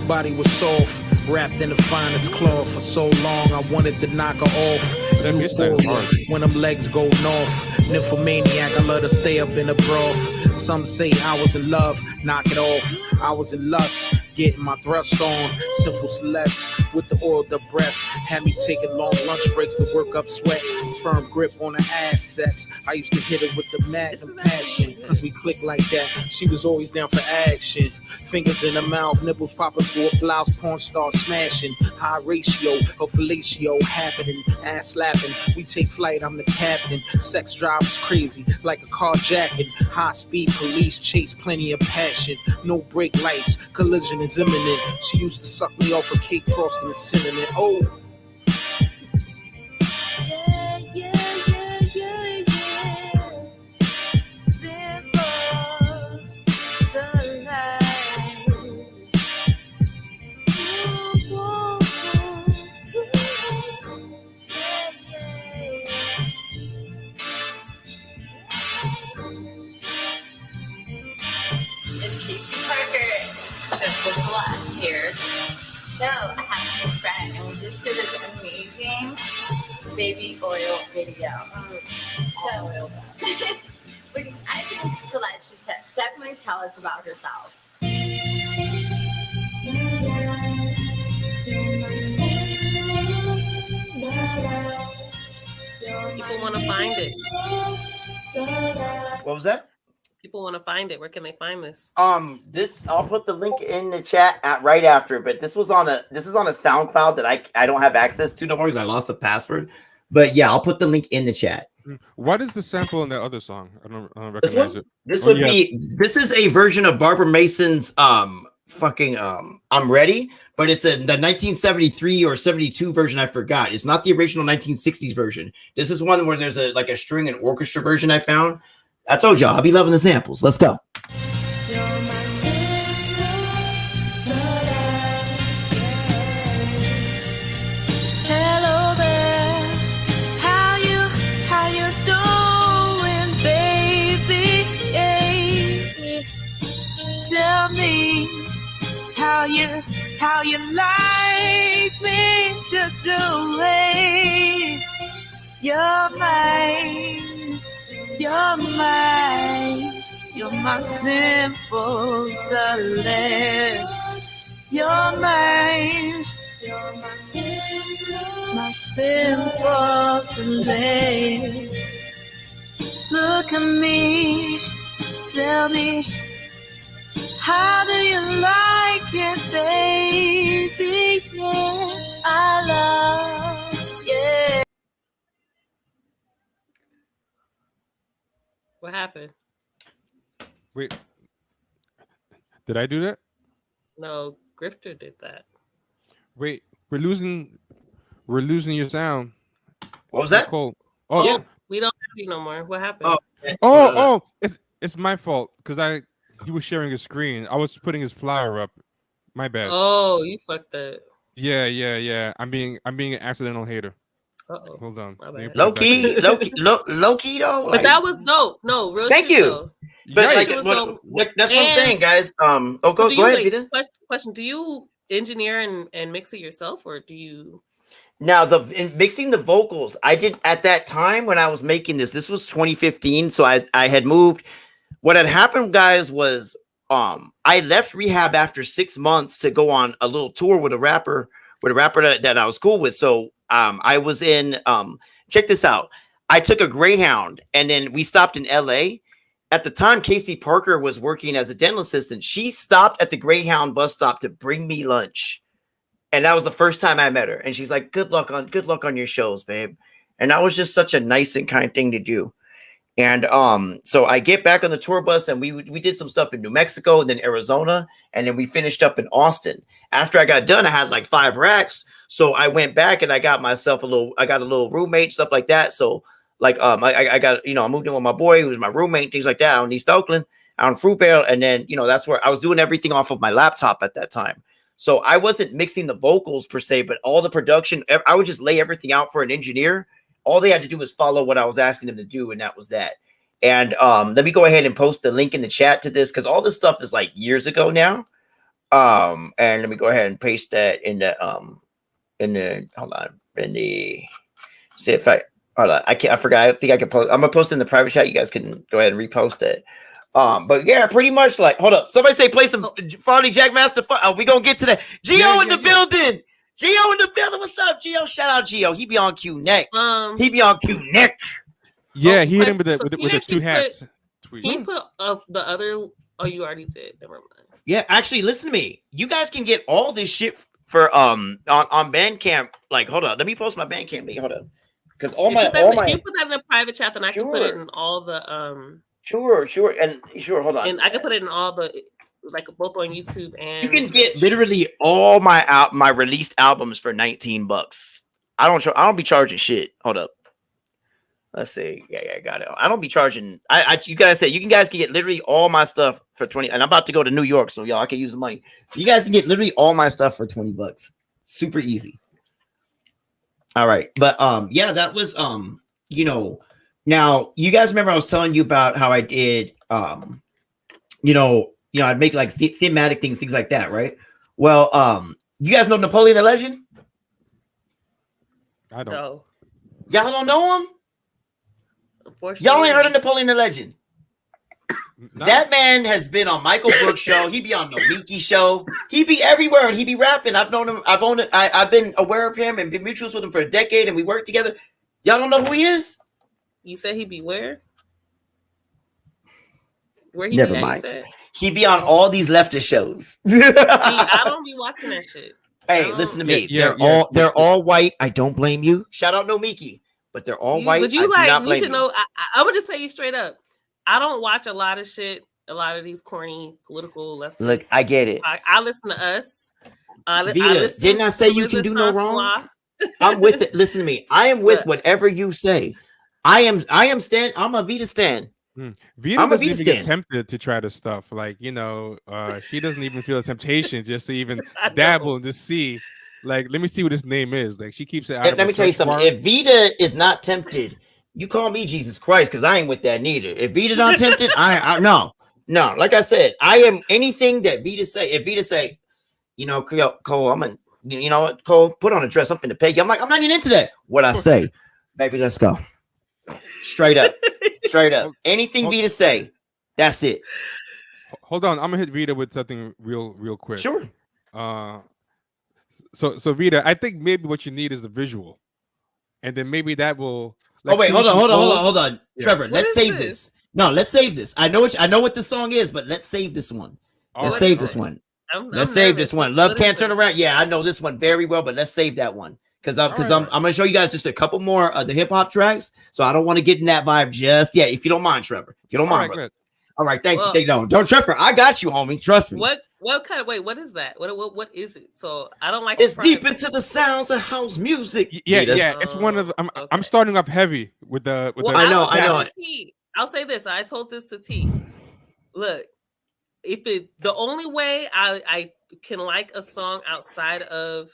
Body was soft, wrapped in the finest cloth. For so long, I wanted to knock her off. That Move bass line is forward hard. when them legs go north. Nymphomaniac, I love to stay up in the broth. Some say I was in love, knock it off. I was in lust, getting my thrust on. Sinful Celeste with the oiled up breast. Had me taking long lunch breaks to work up sweat. Firm grip on the assets. I used to hit her with the magnum passion. Cause we click like that. She was always down for action. Fingers in her mouth, nipples popping through a blouse, porn star smashing. High ratio of fellatio happening, ass slapping. We take flight, I'm the captain. Sex drive is crazy, like a carjacking. High speed police chase, plenty of passion. No brake lights, collision is imminent. She used to suck me off a cake frosting and cinnamon. Oh. It's Casey Parker, the Celeste here. So I have a new friend, and we just did this amazing baby oil video. So I think Celeste should definitely tell us about herself. People want to find it. What was that? People want to find it. Where can they find this? This I'll put the link in the chat right after. But this is on a SoundCloud that I don't have access to no more because I lost the password. But yeah, I'll put the link in the chat. What is the sample in that other song? I don't This recognize one? it. This Oh, would yeah. be this is a version of Barbara Mason's fucking I'm Ready, but it's the 1973 or 72 version. I forgot. It's not the original 1960s version. This is one where there's a string and orchestra version I found. I told y'all I'll be loving the samples. Let's go. Hello there, how you doing, baby? how you like me to do it. You're mine, you're mine, you're my simple select. You're mine, my simple select. Look at me, tell me, how do you like it, baby? Yeah, I love, yeah. What happened? Wait, did I do that? No, Grifter did that. Wait, we're losing your sound. What was that? Nicole. Oh, Yeah. we don't have you no more. What happened? Oh, It's my fault because he was sharing his screen. I was putting his flyer up. My bad. Oh, you fucked that. Yeah. I'm being an accidental hater. Uh-oh. Hold on. My Let me bad. put it back in. low key though. But Like, that was dope. No, real thank shit, you. though. But Yikes. like, Shit was dope. that's what I'm saying, And- guys. Go So do you, ahead, like, Vita. question: do you engineer and mix it yourself, or do you? Now, in mixing the vocals, I did at that time when I was making this. This was 2015, so I had moved. What had happened, guys, was I left rehab after 6 months to go on a little tour with a rapper that I was cool with. So I was in check this out. I took a Greyhound and then we stopped in LA. At the time, Casey Parker was working as a dental assistant. She stopped at the Greyhound bus stop to bring me lunch. And that was the first time I met her. And she's like, good luck on your shows, babe. And that was just such a nice and kind thing to do. And so I get back on the tour bus and we did some stuff in New Mexico and then Arizona. And then we finished up in Austin. After I got done, I had like 5 racks. So I went back and I got myself a little roommate, stuff like that. So like I got, I moved in with my boy who was my roommate, things like that out in East Oakland, out in Fruitvale. And then, that's where I was doing everything off of my laptop at that time. So I wasn't mixing the vocals per se, but all the production, I would just lay everything out for an engineer. All they had to do was follow what I was asking them to do, and that was that. And let me go ahead and post the link in the chat to this because all this stuff is like years ago now. And let me go ahead and paste that in the see if I hold on. I forgot. I think I can post. I'm gonna post it in the private chat. You guys can go ahead and repost it. But yeah, pretty much like, hold up. Somebody say play some Farley Jackmaster. We gonna get to that. Gio in the building. Gio in the building. What's up, Gio? Shout out Gio. He be on Q neck. He be on Q neck. Yeah, he hit him with the 2 hats. Can you put the other? Oh, you already did. Never mind. Yeah, actually, listen to me. You guys can get all this shit for on Bandcamp. Like, hold on. Let me post my Bandcamp link. Hold on. Because all my If you put that in the private chat, then I can put it in all the Sure, and sure, hold on. And I can put it in all the, like, both on YouTube and you can get literally all my released albums for $19. I don't be charging shit. Hold up. Let's see. Yeah, I got it. I don't be charging. You guys can get literally all my stuff for 20. And I'm about to go to New York, so y'all can use the money. So you guys can get literally all my stuff for $20. Super easy. All right, but yeah, that was Now, you guys remember I was telling you about how I did, I'd make like thematic things like that, right? Well, you guys know Napoleon the Legend? I don't. No. Y'all don't know him? Unfortunately, Y'all ain't heard of Napoleon the Legend? No. That man has been on Michael Brooks' show. He be on the Miki show. He be everywhere and he be rapping. I've known him. I've been aware of him and been mutuals with him for a decade, and we work together. Y'all don't know who he is? You said he be where? Where he Never be at, mind. you said? He be on all these leftist shows. See, I don't be watching that shit. Hey, listen to me. Yeah, they're all white. I don't blame you. Shout out No Miki, but they're all white. But you I do not you blame should you. know. I'm gonna just say you straight up. I don't watch a lot of shit. A lot of these corny political leftists. Look, I get it. I listen to us. Vita, didn't I say you can do no wrong? I'm with it. Listen to me. I am with whatever you say. I'm a Vita stan. Vita I'm a doesn't Vita even get stan. tempted to try this stuff. Like, she doesn't even feel a temptation just to even I dabble and just see. Like, let me see what his name is. Like, she keeps it out. Let me tell you something. If Vita is not tempted, you call me Jesus Christ because I ain't with that neither. If Vita not tempted, I no. Like I said, I am anything that Vita say. If Vita say, you know, Cole, you know what, Cole, put on a dress. I'm finna pay you. I'm like, I'm not even into that. What I say, baby, let's go. Straight up. Anything Vita say, that's it. Hold on, I'm gonna hit Vita with something real quick. Sure. So Vita, I think maybe what you need is the visual, and then maybe that will. Like, oh wait, hold on, Yeah. Trevor. Let's save this. No, let's save this. I know what the song is, but let's save this one. Let's save this one. Let's save this one. Love Can't Turn Around. Yeah, I know this one very well, but let's save that one because I'm gonna show you guys just a couple more of the hip hop tracks. So I don't want to get in that vibe just yet. If you don't mind, Trevor. If you don't mind, brother. All right, thank you. Don't Trevor. I got you, homie. Trust me. What kind of what is that? What is it? So I don't like. It's deep into the sounds of house music. Yeah. It's one of. I'm starting up heavy with the. I know. I'll say this. I told this to T. Look, the only way I can like a song outside of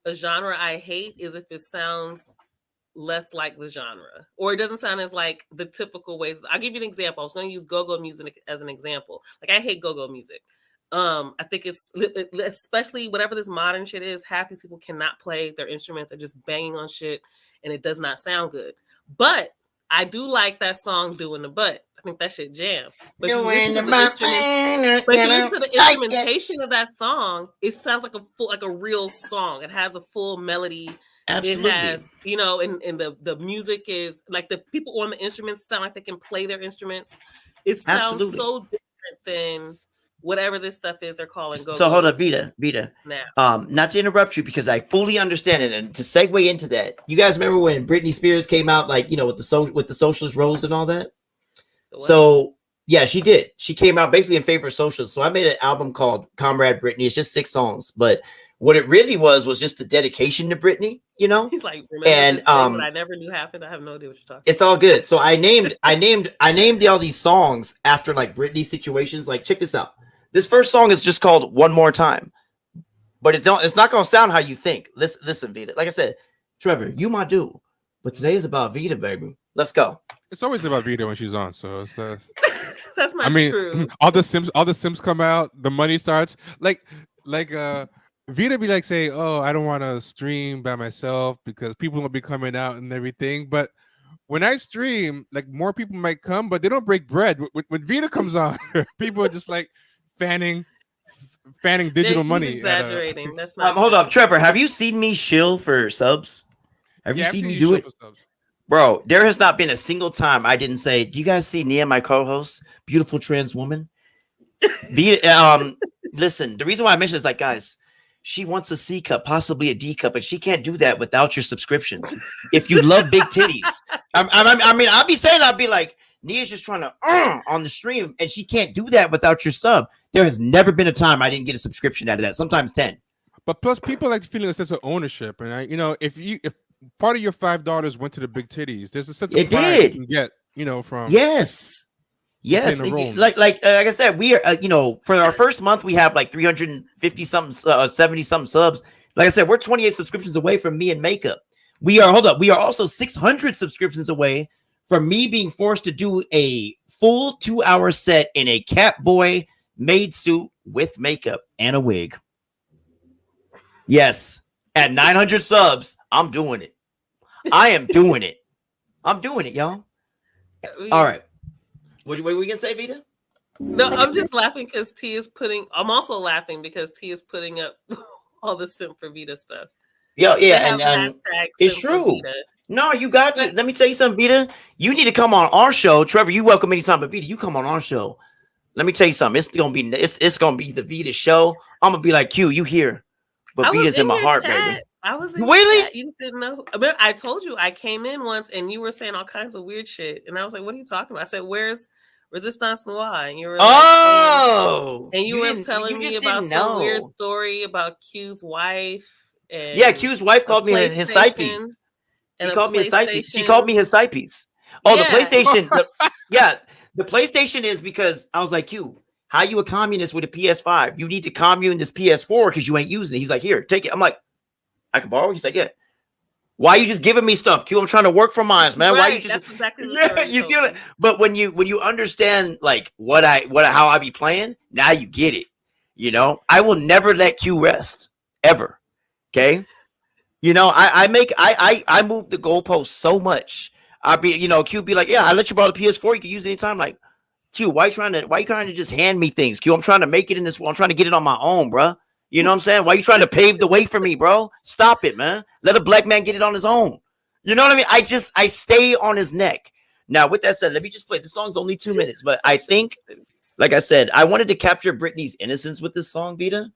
a genre I hate is if it sounds less like the genre, or it doesn't sound as like the typical ways. I'll give you an example. I was going to use go-go music as an example. Like, I hate go-go music. I think it's especially whatever this modern shit is. Half these people cannot play their instruments. They're just banging on shit, and it does not sound good. But I do like that song "Doing the Butt." I think that shit jam. But if you listen to the instrumentation of that song, it sounds like a real song. It has a full melody. Absolutely. It has, you know, and the music is like the people on the instruments sound like they can play their instruments. It sounds so different than whatever this stuff is they're calling go. So hold up, Vita. Now, not to interrupt you because I fully understand it, and to segue into that, you guys remember when Britney Spears came out, like, you know, with the socialist rose and all that? So yeah, she did. She came out basically in favor of socialists. So I made an album called Comrade Britney. It's just 6 songs, but what it really was just a dedication to Britney, you know. He's like, remember this thing that I never knew happened. I have no idea what you're talking. It's all good. So I named all these songs after like Britney situations. Like, check this out. This first song is just called "One More Time," but it's not gonna sound how you think. Listen, Vita. Like I said, Trevor, you my dude, but today is about Vita, baby. Let's go. It's always about Vita when she's on. So it's, that's not true. All the Sims come out. The money starts. Like Vita be like saying, "Oh, I don't want to stream by myself because people will be coming out and everything." But when I stream, like, more people might come, but they don't break bread. When Vita comes on, people are just like fanning digital money. Exaggerating. That's not. Hold up, Trevor. Have you seen me shill for subs? Have you seen me do it? Bro, there has not been a single time I didn't say, "Do you guys see Nia, my co-host, beautiful trans woman?" Listen, the reason why I mentioned is, like, guys, she wants a C cup, possibly a D cup, and she can't do that without your subscriptions. If you love big titties, I mean, I'll be like, Nia's just trying to on the stream, and she can't do that without your sub. There has never been a time I didn't get a subscription out of that. Sometimes 10. But plus, people like feeling a sense of ownership, and if part of your 5 daughters went to the big titties, there's a sense of pride you can get, from yes. Like I said, we are for our first month we have like 350 something 70 something subs. Like I said, we're 28 subscriptions away from me and makeup. We are also 600 subscriptions away from me being forced to do a full 2-hour set in a Catboy maid suit with makeup and a wig. Yes, at 900 subs, I'm doing it. I am doing it. I'm doing it, y'all. All right. What we gonna say, Vita? No, I'm just laughing because T is putting. I'm also laughing because T is putting up all the Simp for Vita stuff. Yeah, and it's true. No, you got to. Let me tell you something, Vita. You need to come on our show, Trevor. You welcome anytime, but Vita, you come on our show. Let me tell you something. It's gonna be the Vita show. I'm gonna be like, Q, you here, but Vita's in my heart, baby. I was in really. You just didn't know. I mean, I told you I came in once and you were saying all kinds of weird shit, and I was like, "What are you talking about?" I said, "Where's Resistance Noir?" And you were like, and you were telling me about some weird story about Q's wife. And yeah, Q's wife called me his side piece. He called me his side piece. She called me his side piece. Oh, yeah. The PlayStation. The PlayStation is because I was like, Q, how you a communist with a PS5? You need to commune this PS4 because you ain't using it. He's like, here, take it. I'm like, I can borrow? He's like, yeah. Why are you just giving me stuff, Q? I'm trying to work for mine, man. Right, Why you just that's exactly the story you see what? But when you understand like how I be playing, now you get it. You know, I will never let Q rest ever. Okay. You know, I move the goalpost so much. I'll be, you know, Q be like, yeah, I let you borrow the PS4. You can use it anytime. Like, Q, why you trying to just hand me things? Q, I'm trying to make it in this world. I'm trying to get it on my own, bro. You know what I'm saying? Why you trying to pave the way for me, bro? Stop it, man. Let a black man get it on his own. You know what I mean? I stay on his neck. Now, with that said, let me just play. The song's only 2 minutes, but I think, like I said, I wanted to capture Britney's innocence with this song, Vita,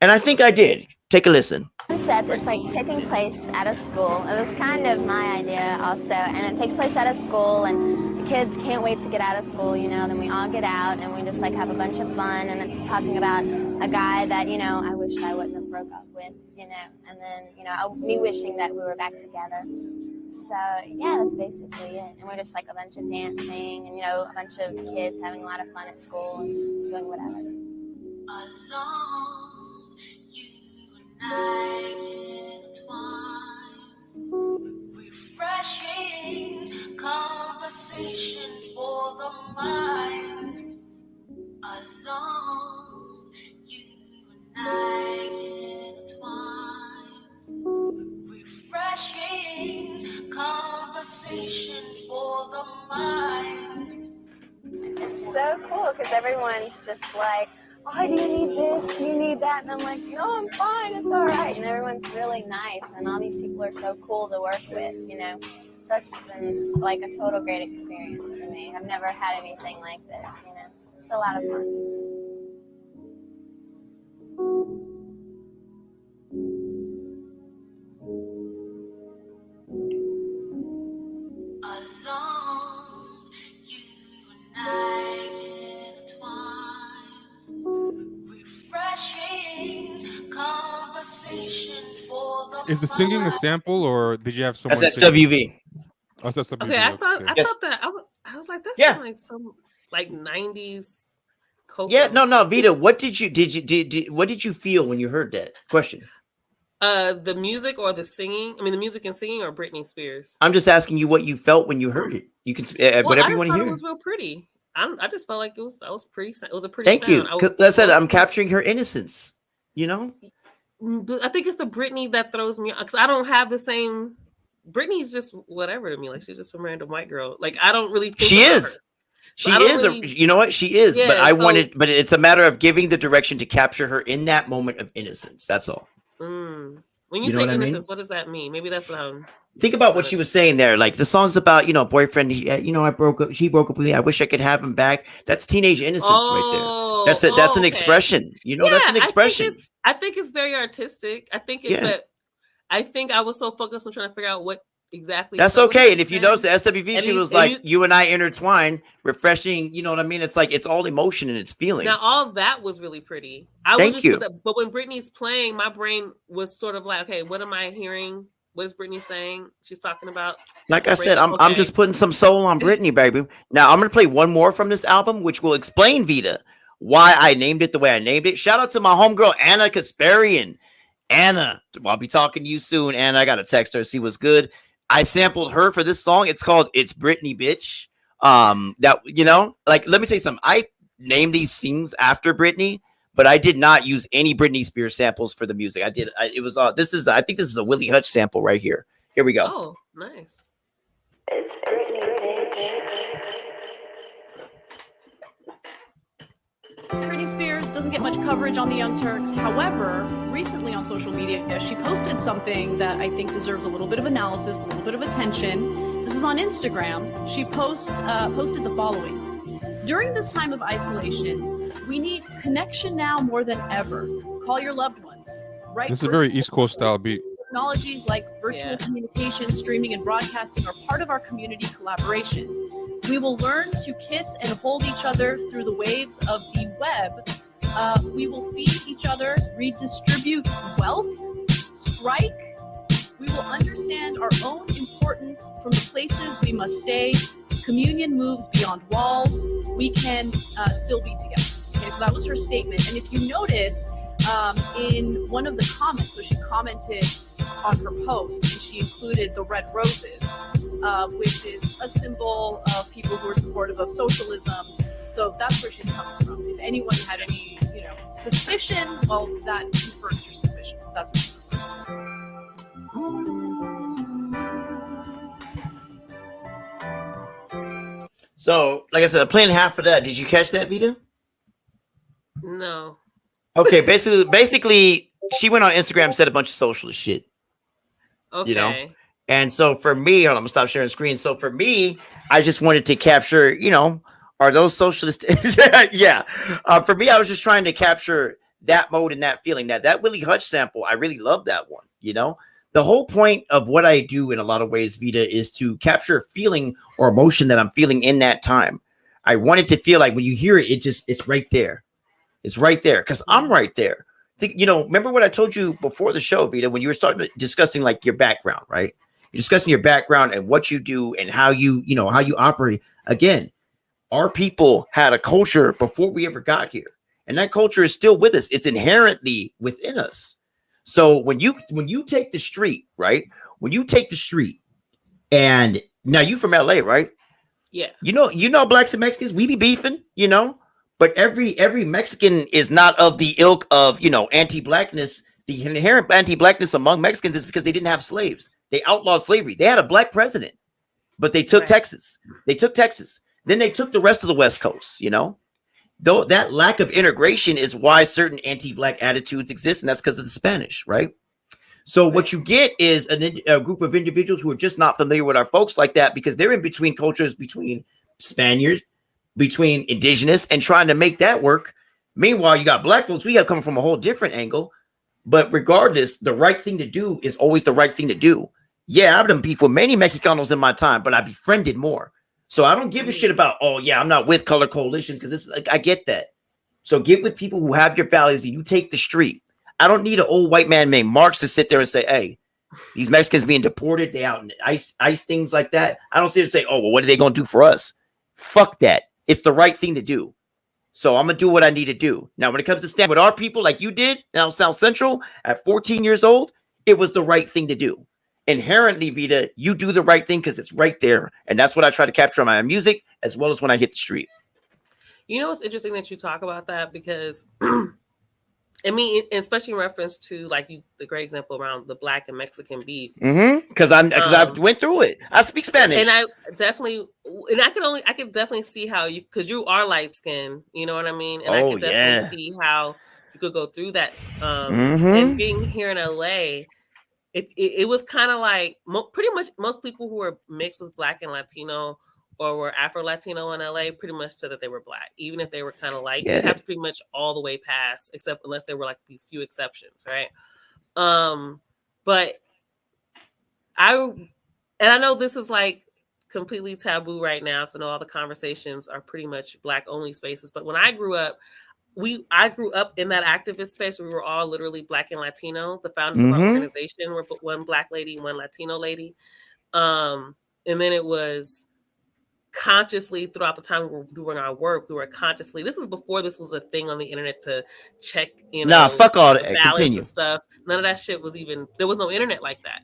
and I think I did. Take a listen. Concept is like taking place at a school. It was kind of my idea also, and it takes place at a school, and the kids can't wait to get out of school, you know. Then we all get out, and we just like have a bunch of fun, and it's talking about a guy that, you know, I wish I wouldn't have broke up with, you know, and then, you know, me wishing that we were back together. So yeah, that's basically it. And we're just like a bunch of dancing, and, you know, a bunch of kids having a lot of fun at school and doing whatever. Alone, you and I intertwine, refreshing conversation for the mind. Alone, you and I intertwine, refreshing conversation for the mind. It's so cool because everyone's just like, oh, do you need this? Do you need that? And I'm like, no, I'm fine. It's all right. And everyone's really nice. And all these people are so cool to work with, you know. So it's been like a total great experience for me. I've never had anything like this, you know. It's a lot of fun. Alone, you and I intertwine, refreshing conversation for the Is the singing a sample, or did you have someone? That's sing? SWV. Oh, that's SWV. Okay, I thought Yes. that I was like, that Yeah. sounds like some like 90s cocoa. Yeah, no, Vita. What did you feel when you heard that? Question. The music or the singing? I mean, the music and singing, or Britney Spears? I'm just asking you what you felt when you heard it. You can whatever you want to hear. It was real pretty. I just felt like it was pretty. It was a pretty. Thank you. sound. Because I said I'm capturing her innocence. You know. I think it's the Britney that throws me because I don't have the same. Britney's just whatever to me. Like, she's just some random white girl. Like, I don't really think She about is. her. She So I don't is. really- You know what? She is. Yeah, But it's a matter of giving the direction to capture her in that moment of innocence. That's all. When you You know say what I mean? innocence, what does that mean? Maybe that's what I'm. Think about what she was saying there. Like, the song's about, you know, boyfriend. I broke up. She broke up with me. I wish I could have him back. That's teenage innocence right there. That's it. That's an okay. expression. You know, that's an expression. I think it's very artistic. I think but I think I was so focused on trying to figure out what exactly. That's what okay. he And if you was notice, the saying. SWV, And she he- was and like, you- you and I intertwine, refreshing. You know what I mean? It's like, it's all emotion and it's feeling. Now, all that was really pretty. I Thank was you. But when Britney's playing, my brain was sort of like, okay, what am I hearing? What is Britney saying? She's talking about. Like I said, I'm Okay. just putting some soul on Britney, baby. Now I'm gonna play one more from this album, which will explain Vita why I named it the way I named it. Shout out to my homegirl Anna Kasparian. Anna, I'll be talking to you soon. Anna, I gotta text her, see what's good. I sampled her for this song. It's called "It's Britney, Bitch." That, you know, like, let me tell you something. I named these scenes after Britney, but I did not use any Britney Spears samples for the music. I think this is a Willie Hutch sample right here. Here we go. Oh, nice. It's Britney, Britney Spears doesn't get much coverage on the Young Turks. However, recently on social media, she posted something that I think deserves a little bit of analysis, a little bit of attention. This is on Instagram. She posted the following. During this time of isolation, we need connection now more than ever. Call your loved ones. Right? This is a very East Coast style beat. Technologies like virtual communication, streaming, and broadcasting are part of our community collaboration. We will learn to kiss and hold each other through the waves of the web. We will feed each other, redistribute wealth, strike. We will understand our own importance from the places we must stay. Communion moves beyond walls. We can still be together. Okay, so that was her statement. And if you notice, in one of the comments, so she commented on her post, and she included the red roses, which is a symbol of people who are supportive of socialism. So that's where she's coming from. If anyone had any, suspicion, well, that confirms your suspicions. That's what So, like I said, I'm playing half of that. Did you catch that, Vita? No. Okay, basically, she went on Instagram and said a bunch of socialist shit. Okay. You know? And so for me, hold on, I'm gonna stop sharing screen. So for me, I just wanted to capture, are those socialist? Yeah. For me, I was just trying to capture that mode and that feeling. That Willie Hutch sample, I really love that one. The whole point of what I do in a lot of ways, Vita, is to capture a feeling or emotion that I'm feeling in that time. I want it to feel like when you hear it, it's right there. It's right there because I'm right there. Remember what I told you before the show, Vita, when you were starting discussing like your background, right? You're discussing your background and what you do and how you operate. Again, our people had a culture before we ever got here, and that culture is still with us. It's inherently within us. So when you take the street, right? When you take the street, and now you from LA, right? Yeah. Blacks and Mexicans, we be beefing, but every Mexican is not of the ilk of, anti-blackness. The inherent anti-blackness among Mexicans is because they didn't have slaves. They outlawed slavery. They had a black president, but they took Texas. They took Texas. Then they took the rest of the West Coast, Though that lack of integration is why certain anti-black attitudes exist, and that's because of the Spanish, right? So what you get is a group of individuals who are just not familiar with our folks like that because they're in between cultures, between Spaniards, between indigenous, and trying to make that work. Meanwhile, you got black folks, we have come from a whole different angle. But regardless, the right thing to do is always the right thing to do. Yeah, I've done beef with many Mexicanos in my time, but I befriended more. So I don't give a shit about, I'm not with color coalitions because it's like I get that. So get with people who have your values and you take the street. I don't need an old white man named Marx to sit there and say, hey, these Mexicans being deported, they out in ice things like that. I don't sit there and say, oh, well, what are they going to do for us? Fuck that. It's the right thing to do. So I'm going to do what I need to do. Now, when it comes to stand with our people like you did down South Central at 14 years old, it was the right thing to do. Inherently, Vita, you do the right thing because it's right there. And that's what I try to capture on my music as well as when I hit the street. You know, it's interesting that you talk about that because especially in reference to like the great example around the black and Mexican beef. Because I went through it. I speak Spanish, and I could definitely see how because you are light skinned, you know what I mean, and I could definitely see how you could go through that. And being here in LA, it was kind of like pretty much most people who were mixed with black and Latino or were Afro-Latino in LA pretty much said that they were black, even if they were kind of light. You have to pretty much all the way pass, except unless there were like these few exceptions, right? But I know this is like completely taboo right now because I know all the conversations are pretty much black only spaces. But when I grew up, I grew up in that activist space where we were all literally black and Latino. The founders of our organization were one black lady, one Latino lady. And then it was consciously throughout the time we were doing our work, we were consciously, this is before this was a thing on the internet to check, fuck all that. ballots Continue. and stuff. None of that shit was even, there was no internet like that,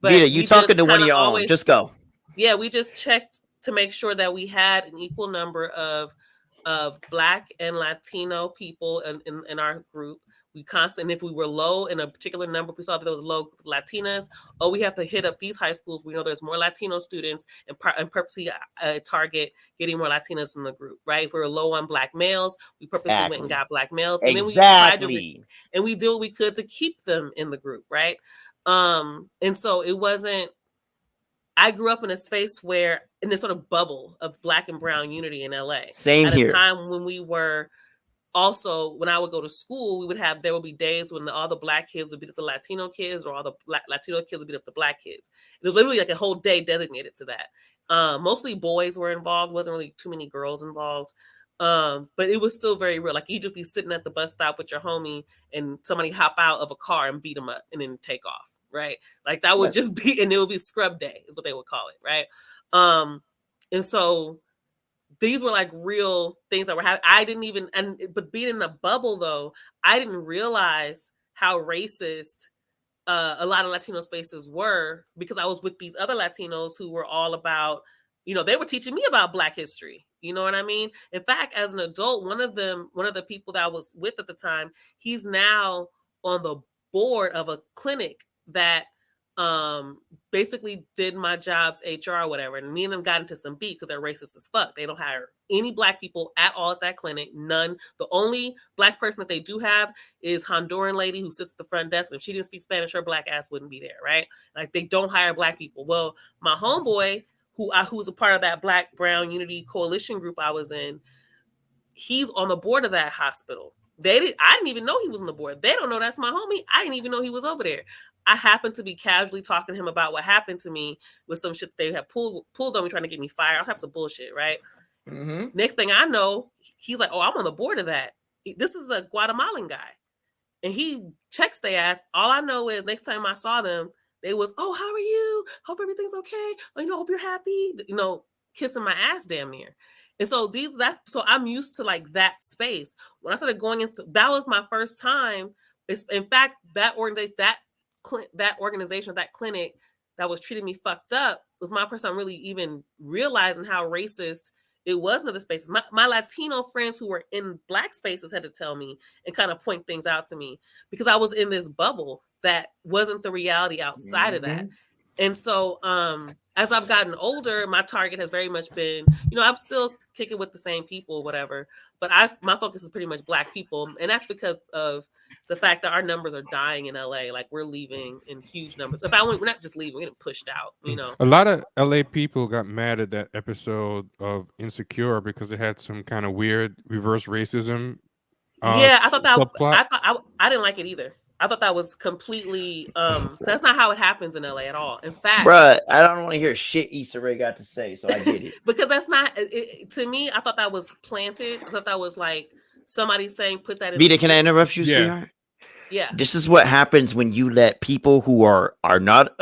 But Vita, you talking to one of your own. Just go. Yeah, we just checked to make sure that we had an equal number of black and Latino people in our group. We constantly, if we were low in a particular number, if we saw that there was low Latinas, we have to hit up these high schools. We know there's more Latino students and purposely target getting more Latinas in the group, right? If we were low on black males, we purposely went and got black males. And then we tried to, and we did what we could to keep them in the group, right? And so it wasn't, I grew up in a space where, in this sort of bubble of black and brown unity in LA. Same here. At a time when we were, also, when I would go to school, there would be days when all the black kids would beat up the Latino kids, or all the Latino kids would beat up the black kids. It was literally like a whole day designated to that. Mostly boys were involved. Wasn't really too many girls involved. But it was still very real. Like you just be sitting at the bus stop with your homie and somebody hop out of a car and beat them up and then take off, right? Like that would just be, and it would be scrub day is what they would call it, right? And so these were like real things that were happening. I didn't even, but being in the bubble though, I didn't realize how racist a lot of Latino spaces were because I was with these other Latinos who were all about, they were teaching me about Black history, You know what I mean? In fact, as an adult, one of the people that I was with at the time, he's now on the board of a clinic that basically did my job's HR or whatever. And me and them got into some beef because they're racist as fuck. They don't hire any black people at all at that clinic. None. The only black person that they do have is Honduran lady who sits at the front desk. And if she didn't speak Spanish, her black ass wouldn't be there, right? Like they don't hire black people. Well, my homeboy, who was a part of that Black Brown Unity Coalition group I was in, he's on the board of that hospital. I didn't even know he was on the board. They don't know that's my homie. I didn't even know he was over there. I happened to be casually talking to him about what happened to me with some shit they had pulled on me trying to get me fired. All types of bullshit, right? Mm-hmm. Next thing I know, he's like, "Oh, I'm on the board of that." This is a Guatemalan guy, and he checks their ass. All I know is next time I saw them, they was, "Oh, how are you? Hope everything's okay. Oh, hope you're happy." Kissing my ass damn near. And so so I'm used to like that space. When I started going into, that was my first time. In fact, that organization, that clinic that was treating me fucked up was my first time really even realizing how racist it was in other spaces. My Latino friends who were in black spaces had to tell me and kind of point things out to me because I was in this bubble that wasn't the reality outside of that. And so as I've gotten older, my target has very much been, I'm still kicking with the same people, whatever, but my focus is pretty much black people. And that's because of the fact that our numbers are dying in LA. Like we're leaving in huge numbers. We're not just leaving, we're getting pushed out, A lot of LA people got mad at that episode of Insecure because it had some kind of weird reverse racism. Yeah, I thought that subplot. I didn't like it either. I thought that was completely that's not how it happens in LA at all. In fact, bruh, I don't want to hear shit Issa Rae got to say, so I get it. because that's not to me. I thought that was planted. I thought that was like somebody saying, "Put that in." Vita, can I interrupt you, sweetheart? Yeah. This is what happens when you let people who are not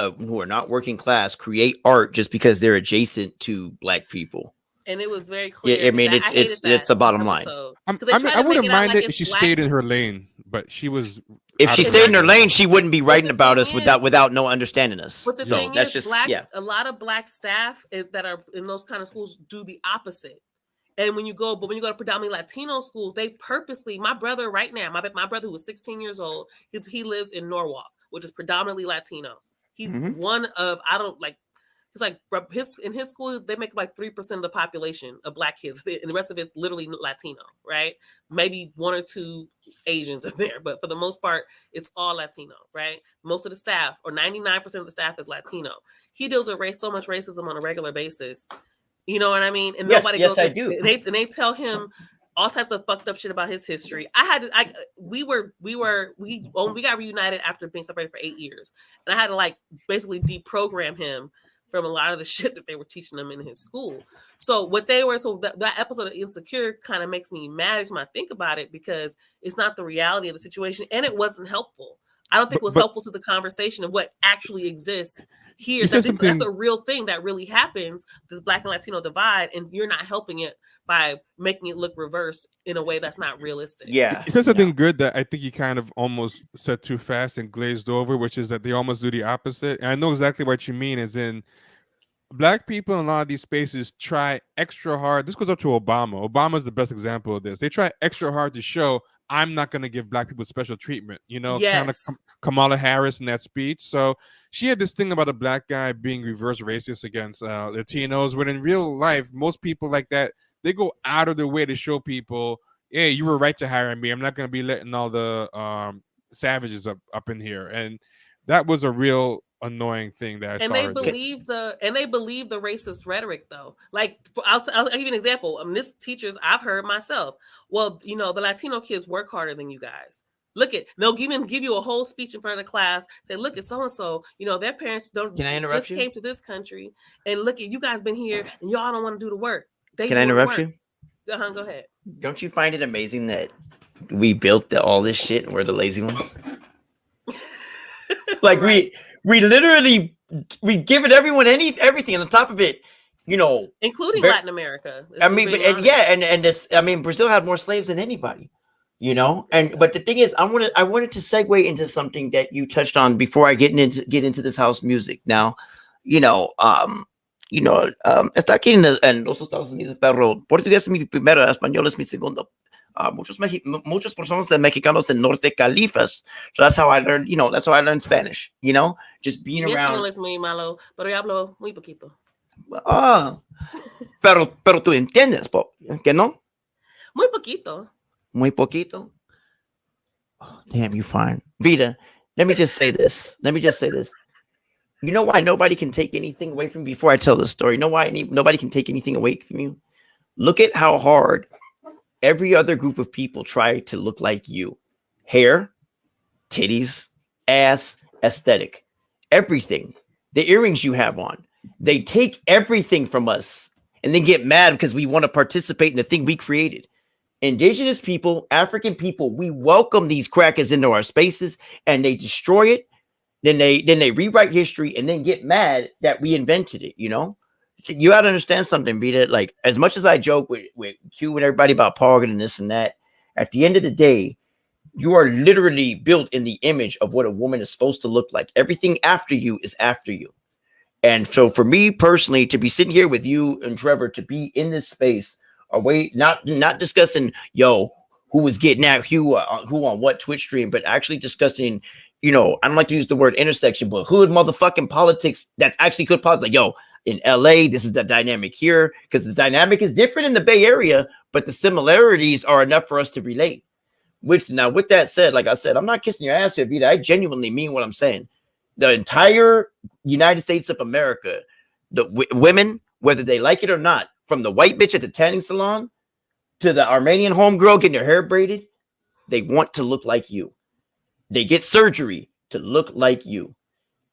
working class create art just because they're adjacent to black people. And it was very clear. Yeah, I mean, it's the bottom line. I wouldn't mind it if she stayed in her lane, but she was. If she stayed in her lane, she wouldn't be writing about us without no understanding us. But the so thing that's is, just a lot of black staff that are in those kind of schools do the opposite. And when you go to predominantly Latino schools, they purposely, my brother right now, my brother who was 16 years old, he lives in Norwalk, which is predominantly Latino. He's one of, it's like in his school, they make like 3% of the population of black kids. And the rest of it's literally Latino, right? Maybe 1 or 2 Asians in there, but for the most part, it's all Latino, right? Most of the staff, or 99% of the staff, is Latino. He deals with so much racism on a regular basis. You know what I mean? And yes, nobody yes, goes, I do. They tell him all types of fucked up shit about his history. We got reunited after being separated for 8 years, and I had to basically deprogram him from a lot of the shit that they were teaching him in his school. So that episode of Insecure kind of makes me mad every time I think about it, because it's not the reality of the situation, and it wasn't helpful. I don't think it was helpful to the conversation of what actually exists here. That's a real thing that really happens, this Black and Latino divide, and you're not helping it by making it look reversed in a way that's not realistic. Yeah. You said something good that I think you kind of almost said too fast and glazed over, which is that they almost do the opposite. And I know exactly what you mean, as in black people in a lot of these spaces try extra hard. This goes up to Obama. Obama's the best example of this. They try extra hard to show, I'm not going to give black people special treatment, kind of Kamala Harris in that speech. So she had this thing about a black guy being reverse racist against Latinos, when in real life, most people like that, they go out of their way to show people, hey, you were right to hire me. I'm not going to be letting all the savages up in here. And that was a real annoying thing that I saw. They believe the racist rhetoric, though. Like, I'll give you an example. This teachers I've heard myself. Well, the Latino kids work harder than you guys. Look at, they'll give you a whole speech in front of the class. Say, look at so and so. Their parents came to this country, and look at you guys been here, and y'all don't want to do the work. Can I interrupt you? Go ahead. Don't you find it amazing that we built all this shit and we're the lazy ones? Like right. we literally given everyone everything on top of it, including Latin America. I mean, and this, I mean, Brazil had more slaves than anybody, but the thing is, I wanted to segue into something that you touched on before I get into this house music. Now, está aquí en los Estados Unidos, pero portugués es mi primero, español es mi segundo. Muchos personas de mexicanos del norte califas. So that's how I learned, that's how I learned Spanish, just being Mi around. español es muy malo, pero yo hablo muy poquito. Pero tú entiendes, ¿que no? Muy poquito. Muy poquito. Oh, damn, you fine. Vita, let me just say this. You know why nobody can take anything away from you? Before I tell this story, you know why nobody can take anything away from you? Look at how hard every other group of people try to look like you. Hair, titties, ass, aesthetic, everything. The earrings you have on. They take everything from us and then get mad because we want to participate in the thing we created. Indigenous people, African people, we welcome these crackers into our spaces and they destroy it. Then they rewrite history and then get mad that we invented it, You got to understand something, Vita. Like, as much as I joke with Q and everybody about Pog and this and that, at the end of the day, you are literally built in the image of what a woman is supposed to look like. Everything after you is after you. And so for me personally, to be sitting here with you and Trevor, to be in this space, not discussing, who was getting at who on what Twitch stream, but actually discussing, I don't like to use the word intersection, but hood motherfucking politics. That's actually good politics. Like, in LA, this is the dynamic here, because the dynamic is different in the Bay Area, but the similarities are enough for us to relate. With that said, like I said, I'm not kissing your ass here, Vita. I genuinely mean what I'm saying. The entire United States of America, the women, whether they like it or not, from the white bitch at the tanning salon to the Armenian homegirl getting her hair braided, they want to look like you. They get surgery to look like you.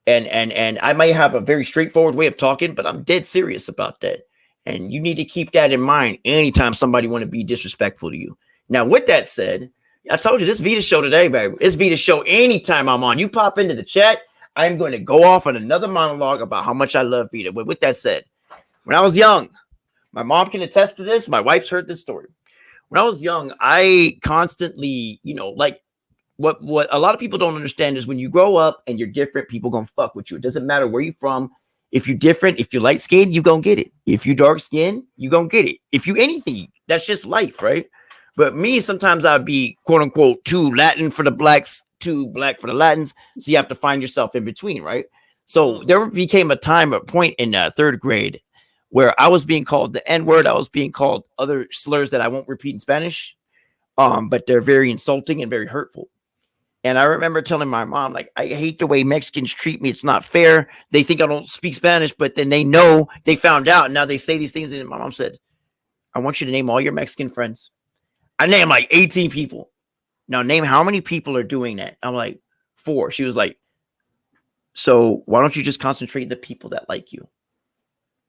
And I might have a very straightforward way of talking, but I'm dead serious about that. And you need to keep that in mind anytime somebody want to be disrespectful to you. Now, with that said, I told you this Vita show today, baby. It's Vita show anytime I'm on. You pop into the chat, I'm going to go off on another monologue about how much I love Vita. But with that said, when I was young, my mom can attest to this. My wife's heard this story. When I was young, I constantly, like, what a lot of people don't understand is when you grow up and you're different, people gonna fuck with you. It doesn't matter where you're from. If you're different, if you're light skinned, you gonna get it. If you dark skinned, you gonna get it. If you anything, that's just life, right? But me, sometimes I'd be quote unquote too Latin for the blacks, too black for the Latins. So you have to find yourself in between, right? So there became a point in third grade where I was being called the N-word. I was being called other slurs that I won't repeat in Spanish, but they're very insulting and very hurtful. And I remember telling my mom, like, I hate the way Mexicans treat me. It's not fair. They think I don't speak Spanish, but then they know they found out. And now they say these things. And my mom said, I want you to name all your Mexican friends. I named like 18 people. Now name how many people are doing that. I'm like, 4. She was like, so why don't you just concentrate on the people that like you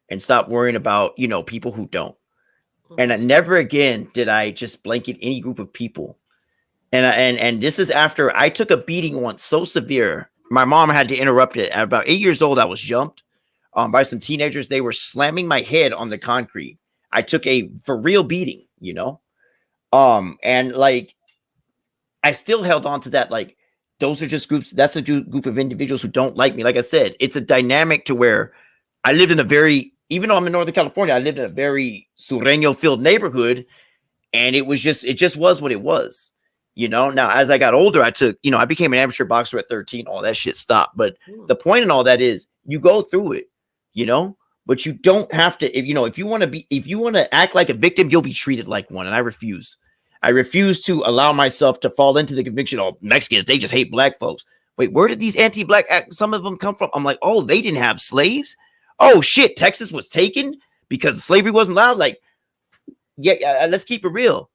and stop worrying about, people who don't. And never again did I just blanket any group of people. And this is after I took a beating once so severe, my mom had to interrupt it. At about 8 years old, I was jumped by some teenagers. They were slamming my head on the concrete. I took a for real beating, and like I still held on to that. Like those are just groups. That's a group of individuals who don't like me. Like I said, it's a dynamic to where I lived in even though I'm in Northern California, I lived in a very Sureño filled neighborhood, and it just was what it was. Now as I got older, I became an amateur boxer at 13. All that shit stopped. But the point in all that is you go through it, but you don't have to, if you want to act like a victim, you'll be treated like one. And I refuse to allow myself to fall into the conviction of Mexicans. They just hate black folks. Wait, where did these anti-black some of them come from? I'm like, oh, they didn't have slaves. Oh shit. Texas was taken because slavery wasn't allowed. Like, yeah, let's keep it real.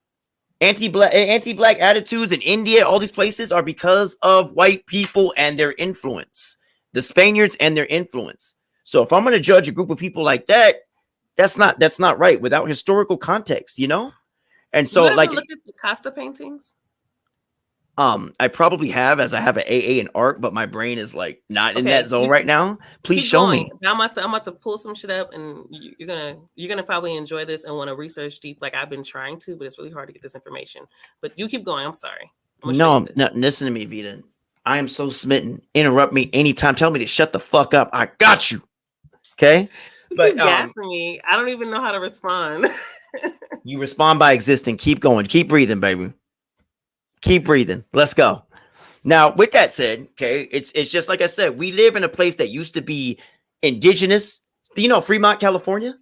Anti-black attitudes in India, all these places are because of white people and their influence, the Spaniards and their influence. So if I'm going to judge a group of people like that, that's not right without historical context, And so, you like, look at the Costa paintings. I probably have, as I have an AA in art, but my brain is like not in that zone right now. Please show me. I'm about to pull some shit up, and you're gonna probably enjoy this and want to research deep, like I've been trying to, but it's really hard to get this information. But you keep going. I'm sorry. No, listen to me, Vita. I am so smitten. Interrupt me anytime. Tell me to shut the fuck up. I got you. Okay. But keep gassing me. I don't even know how to respond. you respond by existing. Keep going. Keep breathing, baby. Keep breathing. Let's go. Now, with that said, okay, it's just like I said, we live in a place that used to be indigenous. You know, Fremont, California?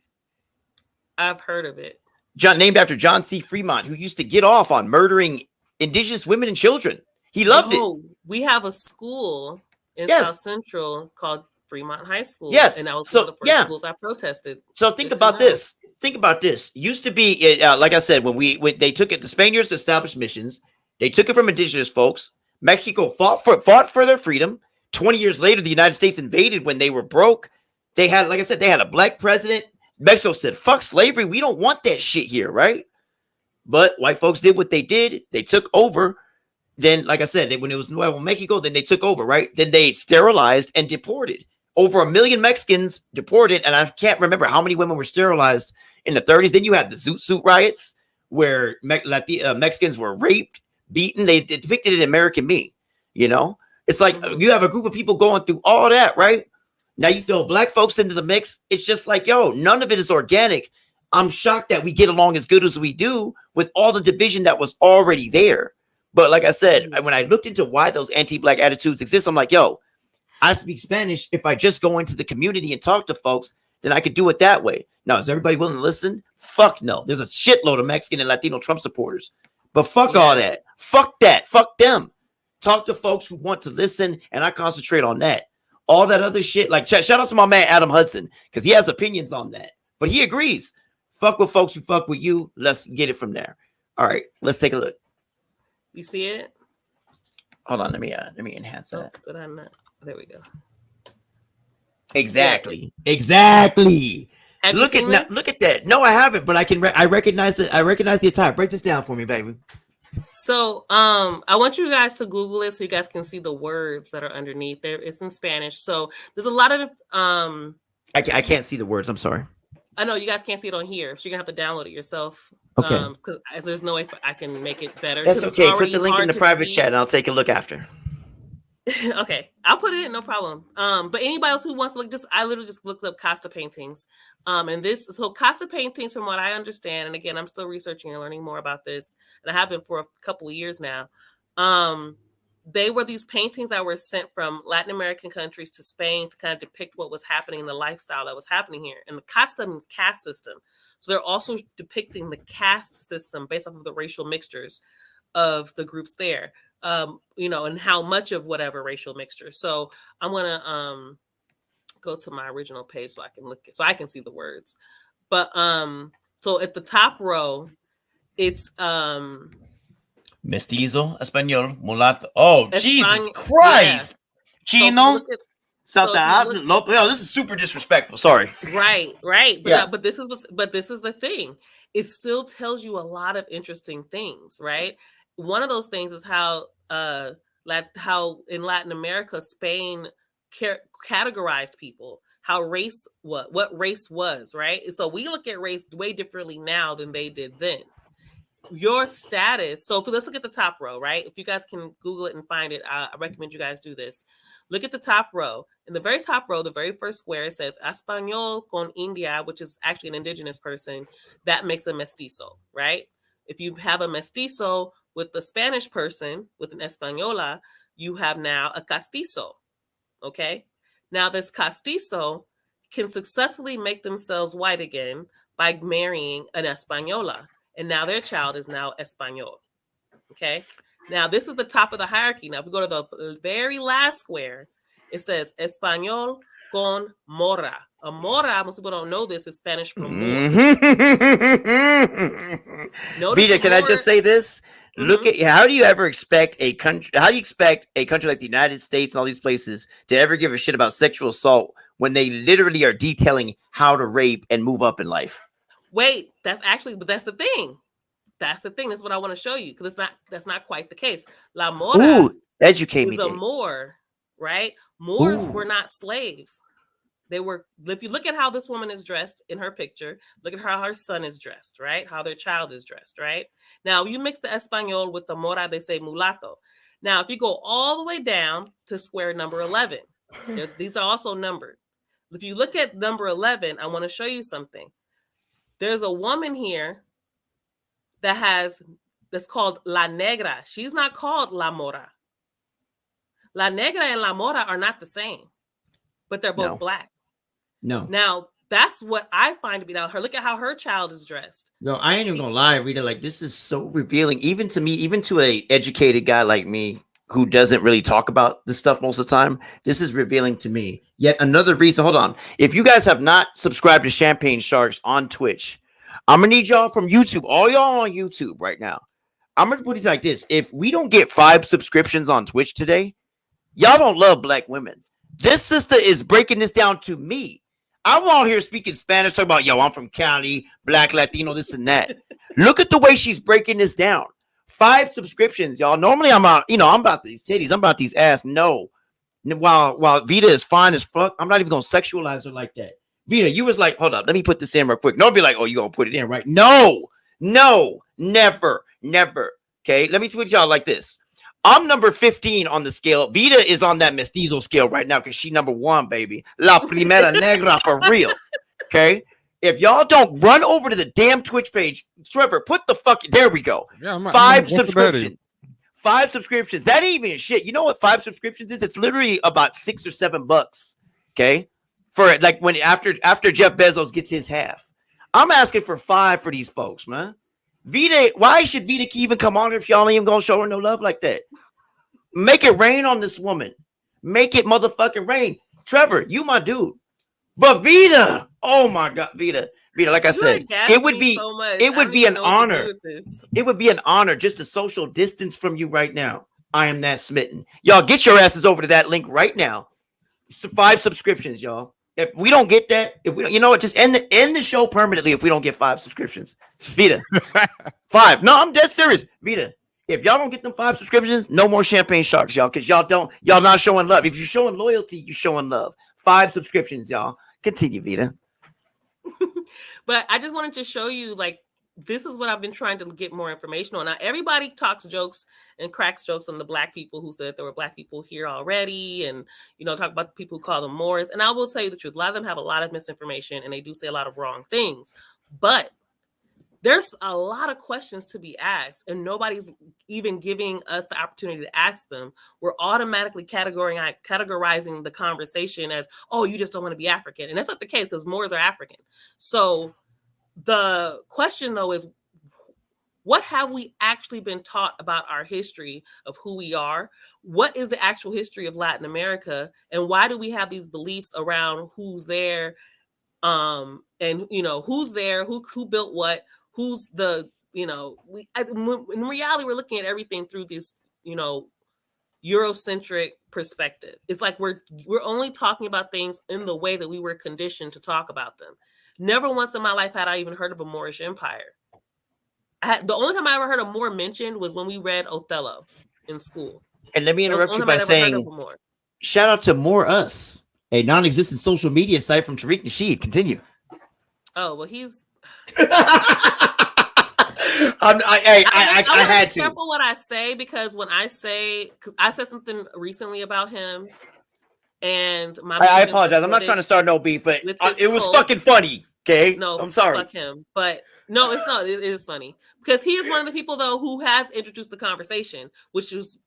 I've heard of it. Named after John C. Fremont, who used to get off on murdering indigenous women and children. He loved it. We have a school in Yes. South Central called Fremont High School. Yes. And that was So, one of the first yeah. schools I protested. So think about this. Think about this. Used to be, like I said, when they took it, the Spaniards established missions. They took it from indigenous folks. Mexico fought for their freedom. 20 years later, the United States invaded when they were broke. They had, like I said, they had a black president. Mexico said, fuck slavery. We don't want that shit here, right? But white folks did what they did. They took over. Then, like I said, when it was Nuevo Mexico, then they took over, right? Then they sterilized and deported. Over 1 million Mexicans deported, and I can't remember how many women were sterilized in the 30s. Then you had the Zoot Suit riots, where Mexicans were raped, beaten. They depicted it in American Me, you know? It's like you have a group of people going through all that, right? Now you throw black folks into the mix. It's just like, yo, none of it is organic. I'm shocked that we get along as good as we do with all the division that was already there. But like I said, when I looked into why those anti-black attitudes exist, I'm like, yo, I speak Spanish. If I just go into the community and talk to folks, then I could do it that way. Now, is everybody willing to listen? Fuck no. There's a shitload of Mexican and Latino Trump supporters. But fuck all that. Fuck that. Fuck them. Talk to folks who want to listen, and I concentrate on that. All that other shit, like shout out to my man Adam Hudson, because he has opinions on that. But he agrees. Fuck with folks who fuck with you. Let's get it from there. All right, let's take a look. You see it? Hold on, let me enhance that. Did I not? There we go. Exactly. Exactly. Have Look you at seen look at that. No, I haven't, but I recognize the attire. Break this down for me, baby. So I want you guys to Google it so you guys can see the words that are underneath there. It's in Spanish. So there's a lot of I can't see the words. I'm sorry. I know you guys can't see it on here, so you're gonna have to download it yourself. Okay. Because there's no way I can make it better. That's 'cause okay. it's Put the link in already the hard to private see. chat and I'll take a look after. Okay, I'll put it in, no problem. But anybody else who wants to look, I literally just looked up Costa paintings. And so Costa paintings, from what I understand, and again, I'm still researching and learning more about this, and I have been for a couple of years now. They were these paintings that were sent from Latin American countries to Spain to kind of depict what was happening in the lifestyle that was happening here. And the Costa means caste system. So they're also depicting the caste system based off of the racial mixtures of the groups there. And how much of whatever racial mixture. So I'm gonna go to my original page so I can see the words. But so at the top row, it's Mestizo, Español, mulatto. Oh, Jesus Christ. Yeah. Chino. This is super disrespectful. Sorry. Right. But, Yeah. but this is the thing. It still tells you a lot of interesting things, right? One of those things is how in Latin America, Spain categorized people, what race was, right? So we look at race way differently now than they did then. Your status. So let's look at the top row, right? If you guys can Google it and find it, I recommend you guys do this. Look at the top row. In the very top row, the very first square, it says Español con India, which is actually an indigenous person. That makes a mestizo, right? If you have a mestizo with the Spanish person, with an Española, you have now a castizo, okay? Now this castizo can successfully make themselves white again by marrying an Española. And now their child is now Español, okay? Now this is the top of the hierarchy. Now if we go to the very last square, it says Español con mora. A mora, most people don't know this, is Spanish for Moor. Vita, can I just say this? Look at how do you expect a country like the United States and all these places to ever give a shit about sexual assault when they literally are detailing how to rape and move up in life? Wait, that's the thing. That's what I want to show you, because that's not quite the case. La Mora educate me. A Moor, right? Moors were not slaves. They were, if you look at how this woman is dressed in her picture, look at how her son is dressed, right? How their child is dressed, right? Now, you mix the Español with the Mora, they say mulatto. Now, if you go all the way down to square number 11, these are also numbered. if you look at number 11, I want to show you something. There's a woman here that's called La Negra. She's not called La Mora. La Negra and La Mora are not the same, but they're both black. No. Now, that's what I find to be now. Look at how her child is dressed. No, I ain't even gonna lie, Rita. Like, this is so revealing, even to me, even to a educated guy like me who doesn't really talk about this stuff most of the time. This is revealing to me. Yet another reason. Hold on. If you guys have not subscribed to Champagne Sharks on Twitch, I'm gonna need y'all from YouTube, all y'all on YouTube right now. I'm gonna put it like this: if we don't get 5 subscriptions on Twitch today, y'all don't love black women. This sister is breaking this down to me. I'm out here speaking Spanish, talking about, yo, I'm from Cali, black, Latino, this and that. Look at the way she's breaking this down. 5 subscriptions, y'all. Normally I'm out, I'm about these titties, I'm about these ass. No. While Vita is fine as fuck, I'm not even gonna sexualize her like that. Vita, you was like, hold up, let me put this in real quick. Don't be like, oh, you gonna put it in, right? No, never. Okay, let me tweet y'all like this. I'm number 15 on the scale. Vita is on that mestizo scale right now because she number 1, baby. La primera negra for real. Okay? If y'all don't run over to the damn Twitch page, Trevor, put the fucking, there we go. Yeah, 5 subscriptions. 5 subscriptions. That ain't even shit. You know what 5 subscriptions is? It's literally about $6 or $7. Okay? For like when after Jeff Bezos gets his half. I'm asking for 5 for these folks, man. Vita, why should Vita even come on if y'all ain't even gonna show her no love like that? Make it rain on this woman. Make it motherfucking rain. Trevor, you my dude. But Vita, oh my God, Vita, like I said, it would be an honor. It would be an honor just to social distance from you right now. I am that smitten. Y'all get your asses over to that link right now. 5 subscriptions, y'all. If we don't get that, if we don't, you know what, just end the show permanently if we don't get 5 subscriptions. Vita. 5. No, I'm dead serious. Vita, if y'all don't get them 5 subscriptions, no more Champagne Sharks, y'all, because y'all not showing love. If you're showing loyalty, you're showing love. 5 subscriptions, y'all. Continue, Vita. But I just wanted to show you, like, this is what I've been trying to get more information on. Now, everybody talks jokes and cracks jokes on the black people who said there were black people here already, and talk about the people who call them Moors. And I will tell you the truth, a lot of them have a lot of misinformation and they do say a lot of wrong things. But there's a lot of questions to be asked, and nobody's even giving us the opportunity to ask them. We're automatically categorizing the conversation as, oh, you just don't want to be African. And that's not the case, because Moors are African. So the question, though, is what have we actually been taught about our history of who we are? What is the actual history of Latin America? And why do we have these beliefs around who's there? And, who's there, who built what, who's the, in reality, we're looking at everything through this, Eurocentric perspective. It's like we're only talking about things in the way that we were conditioned to talk about them. Never once in my life had I even heard of a Moorish empire. The only time I ever heard a Moor mentioned was when we read Othello in school. And let me interrupt you by saying, shout out to More Us, a non-existent social media site from Tariq Nasheed. Continue. Oh, well, he's... I had to. Be careful what I say, because when I say... Because I said something recently about him, and I apologize. I'm not trying to start no beef, but it was fucking funny. Okay? No, I'm sorry. Fuck him. But no, it's not. It is funny. Because he is one of the people, though, who has introduced the conversation, which is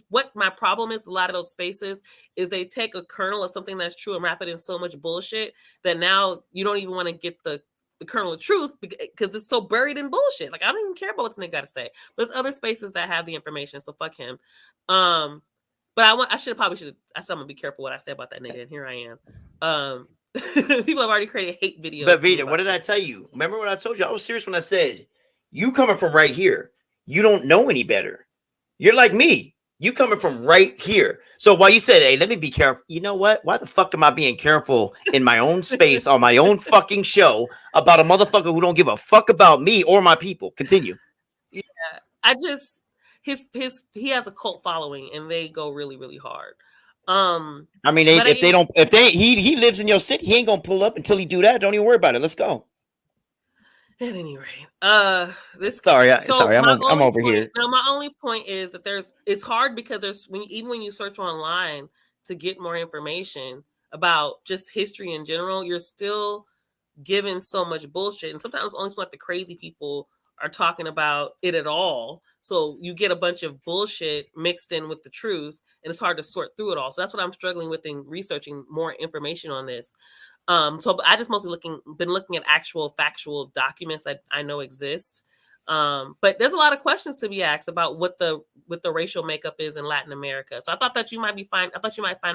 what my problem is. A lot of those spaces is they take a kernel of something that's true and wrap it in so much bullshit that now you don't even want to get the kernel of truth because it's so buried in bullshit. Like, I don't even care about what this nigga got to say. But there's other spaces that have the information, so fuck him. But I said I'm gonna be careful what I say about that nigga, and here I am. People have already created hate videos. But Vita, what did I tell you? Remember what I told you? I was serious when I said, you coming from right here, you don't know any better. You're like me. You coming from right here. So while you said, hey, let me be careful. You know what? Why the fuck am I being careful in my own space on my own fucking show about a motherfucker who don't give a fuck about me or my people? Continue. Yeah, I just he has a cult following and they go really, really hard. I mean, he lives in your city, he ain't gonna pull up until he do that. Don't even worry about it. Let's go. At any rate, sorry, I'm over here. Now, my only point is that it's hard because when you search online to get more information about just history in general, you're still given so much bullshit. And sometimes only like the crazy people are talking about it at all. So you get a bunch of bullshit mixed in with the truth, and it's hard to sort through it all. So that's what I'm struggling with in researching more information on this. So I just mostly been looking at actual factual documents that I know exist. But there's a lot of questions to be asked about what the racial makeup is in Latin America. So I thought that you might find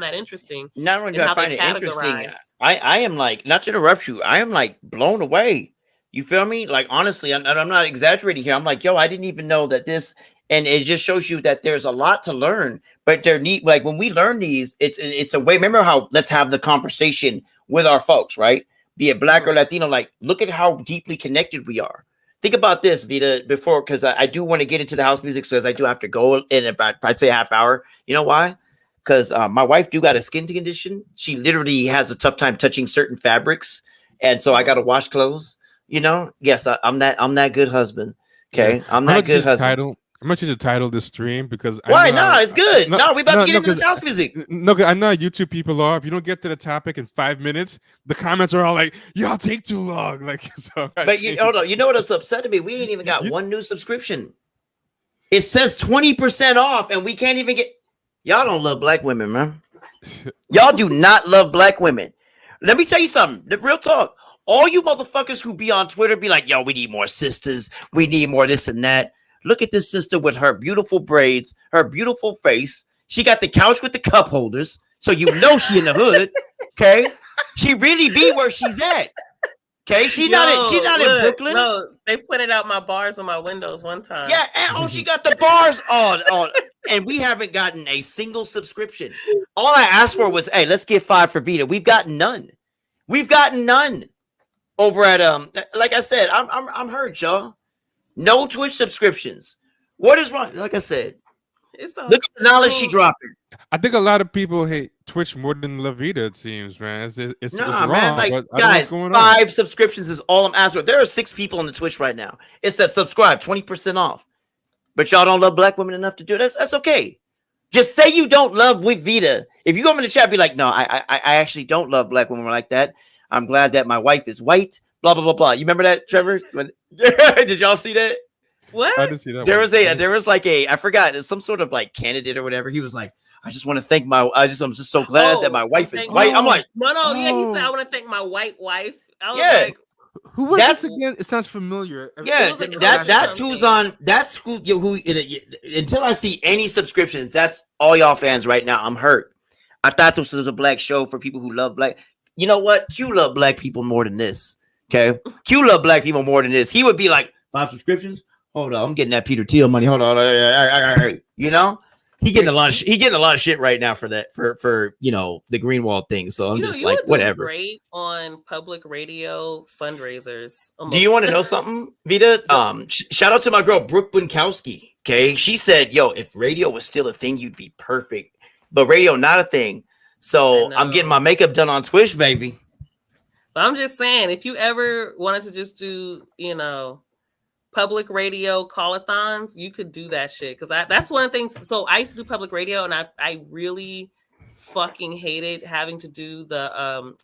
that interesting. Not only do I find it interesting, categorized. I am like, not to interrupt you, I am like blown away. You feel me? Like, honestly, I'm not exaggerating here. I'm like, yo, I didn't even know that this, and it just shows you that there's a lot to learn. But they're neat. Like when we learn these, it's a way. Remember how let's have the conversation with our folks, right? Be it black or Latino. Like, look at how deeply connected we are. Think about this, Vita, before, because I do want to get into the house music, so as I do have to go in about, I'd say, a half hour. You know why? Because my wife do got a skin condition. She literally has a tough time touching certain fabrics, and so I got to wash clothes. You know, yes, I'm that good husband. Okay, yeah. I'm that good husband. I'm gonna change the title of this stream because why? No, it's good. No, we about to get into this house music. No, I know YouTube people are. If you don't get to the topic in 5 minutes, the comments are all like, "Y'all take too long." Like, so. But hold on. You know what's upsetting me? We ain't even got one new subscription. It says 20% off, and we can't even get. Y'all don't love black women, man. Y'all do not love black women. Let me tell you something. The real talk. All you motherfuckers who be on Twitter be like, yo, we need more sisters. We need more this and that. Look at this sister with her beautiful braids, her beautiful face. She got the couch with the cup holders. So you know she in the hood. Okay. She really be where she's at. Okay. She's not in Brooklyn. No, they pointed out my bars on my windows one time. Yeah. And she got the bars on. And we haven't gotten a single subscription. All I asked for was, hey, let's get 5 for Vita. We've gotten none. Over at like I said, I'm hurt, y'all. No Twitch subscriptions. What is wrong? Like I said, look at the knowledge she dropping. I think a lot of people hate Twitch more than La Vida. It seems, man. It's wrong. Man, like, guys, 5 subscriptions is all I'm asking for. There are 6 people on the Twitch right now. It says subscribe, 20% off. But y'all don't love black women enough to do it. That's okay. Just say you don't love with Vita. If you go in the chat, be like, no, I actually don't love black women like that. I'm glad that my wife is white. Blah blah blah blah. You remember that, Trevor? Did y'all see that? What? I didn't see that. There was like I forgot. There's some sort of like candidate or whatever. He was like, I just want to thank I'm just so glad that my wife is white. I'm like, no. Yeah, he said I want to thank my white wife. I was like, who was this again? It sounds familiar. Yeah, that's who's on. That's who. Until I see any subscriptions, that's all y'all fans right now. I'm hurt. I thought this was a black show for people who love black. You know what? Q love black people more than this. Okay, Q love black people more than this. He would be like 5 subscriptions. Hold on, I'm getting that Peter Thiel money. Hold on, you know. He getting a lot of shit right now for that for the Greenwald thing. So I'm just like, whatever. Great on public radio fundraisers. Do you want to know something, Vita? Shout out to my girl Brooke Bunkowski. Okay, she said, "Yo, if radio was still a thing, you'd be perfect." But radio not a thing. So I'm getting my makeup done on Twitch, baby. But I'm just saying, if you ever wanted to just do, public radio call-a-thons, you could do that shit. Because that's one of the things. So I used to do public radio, and I really fucking hated having to do the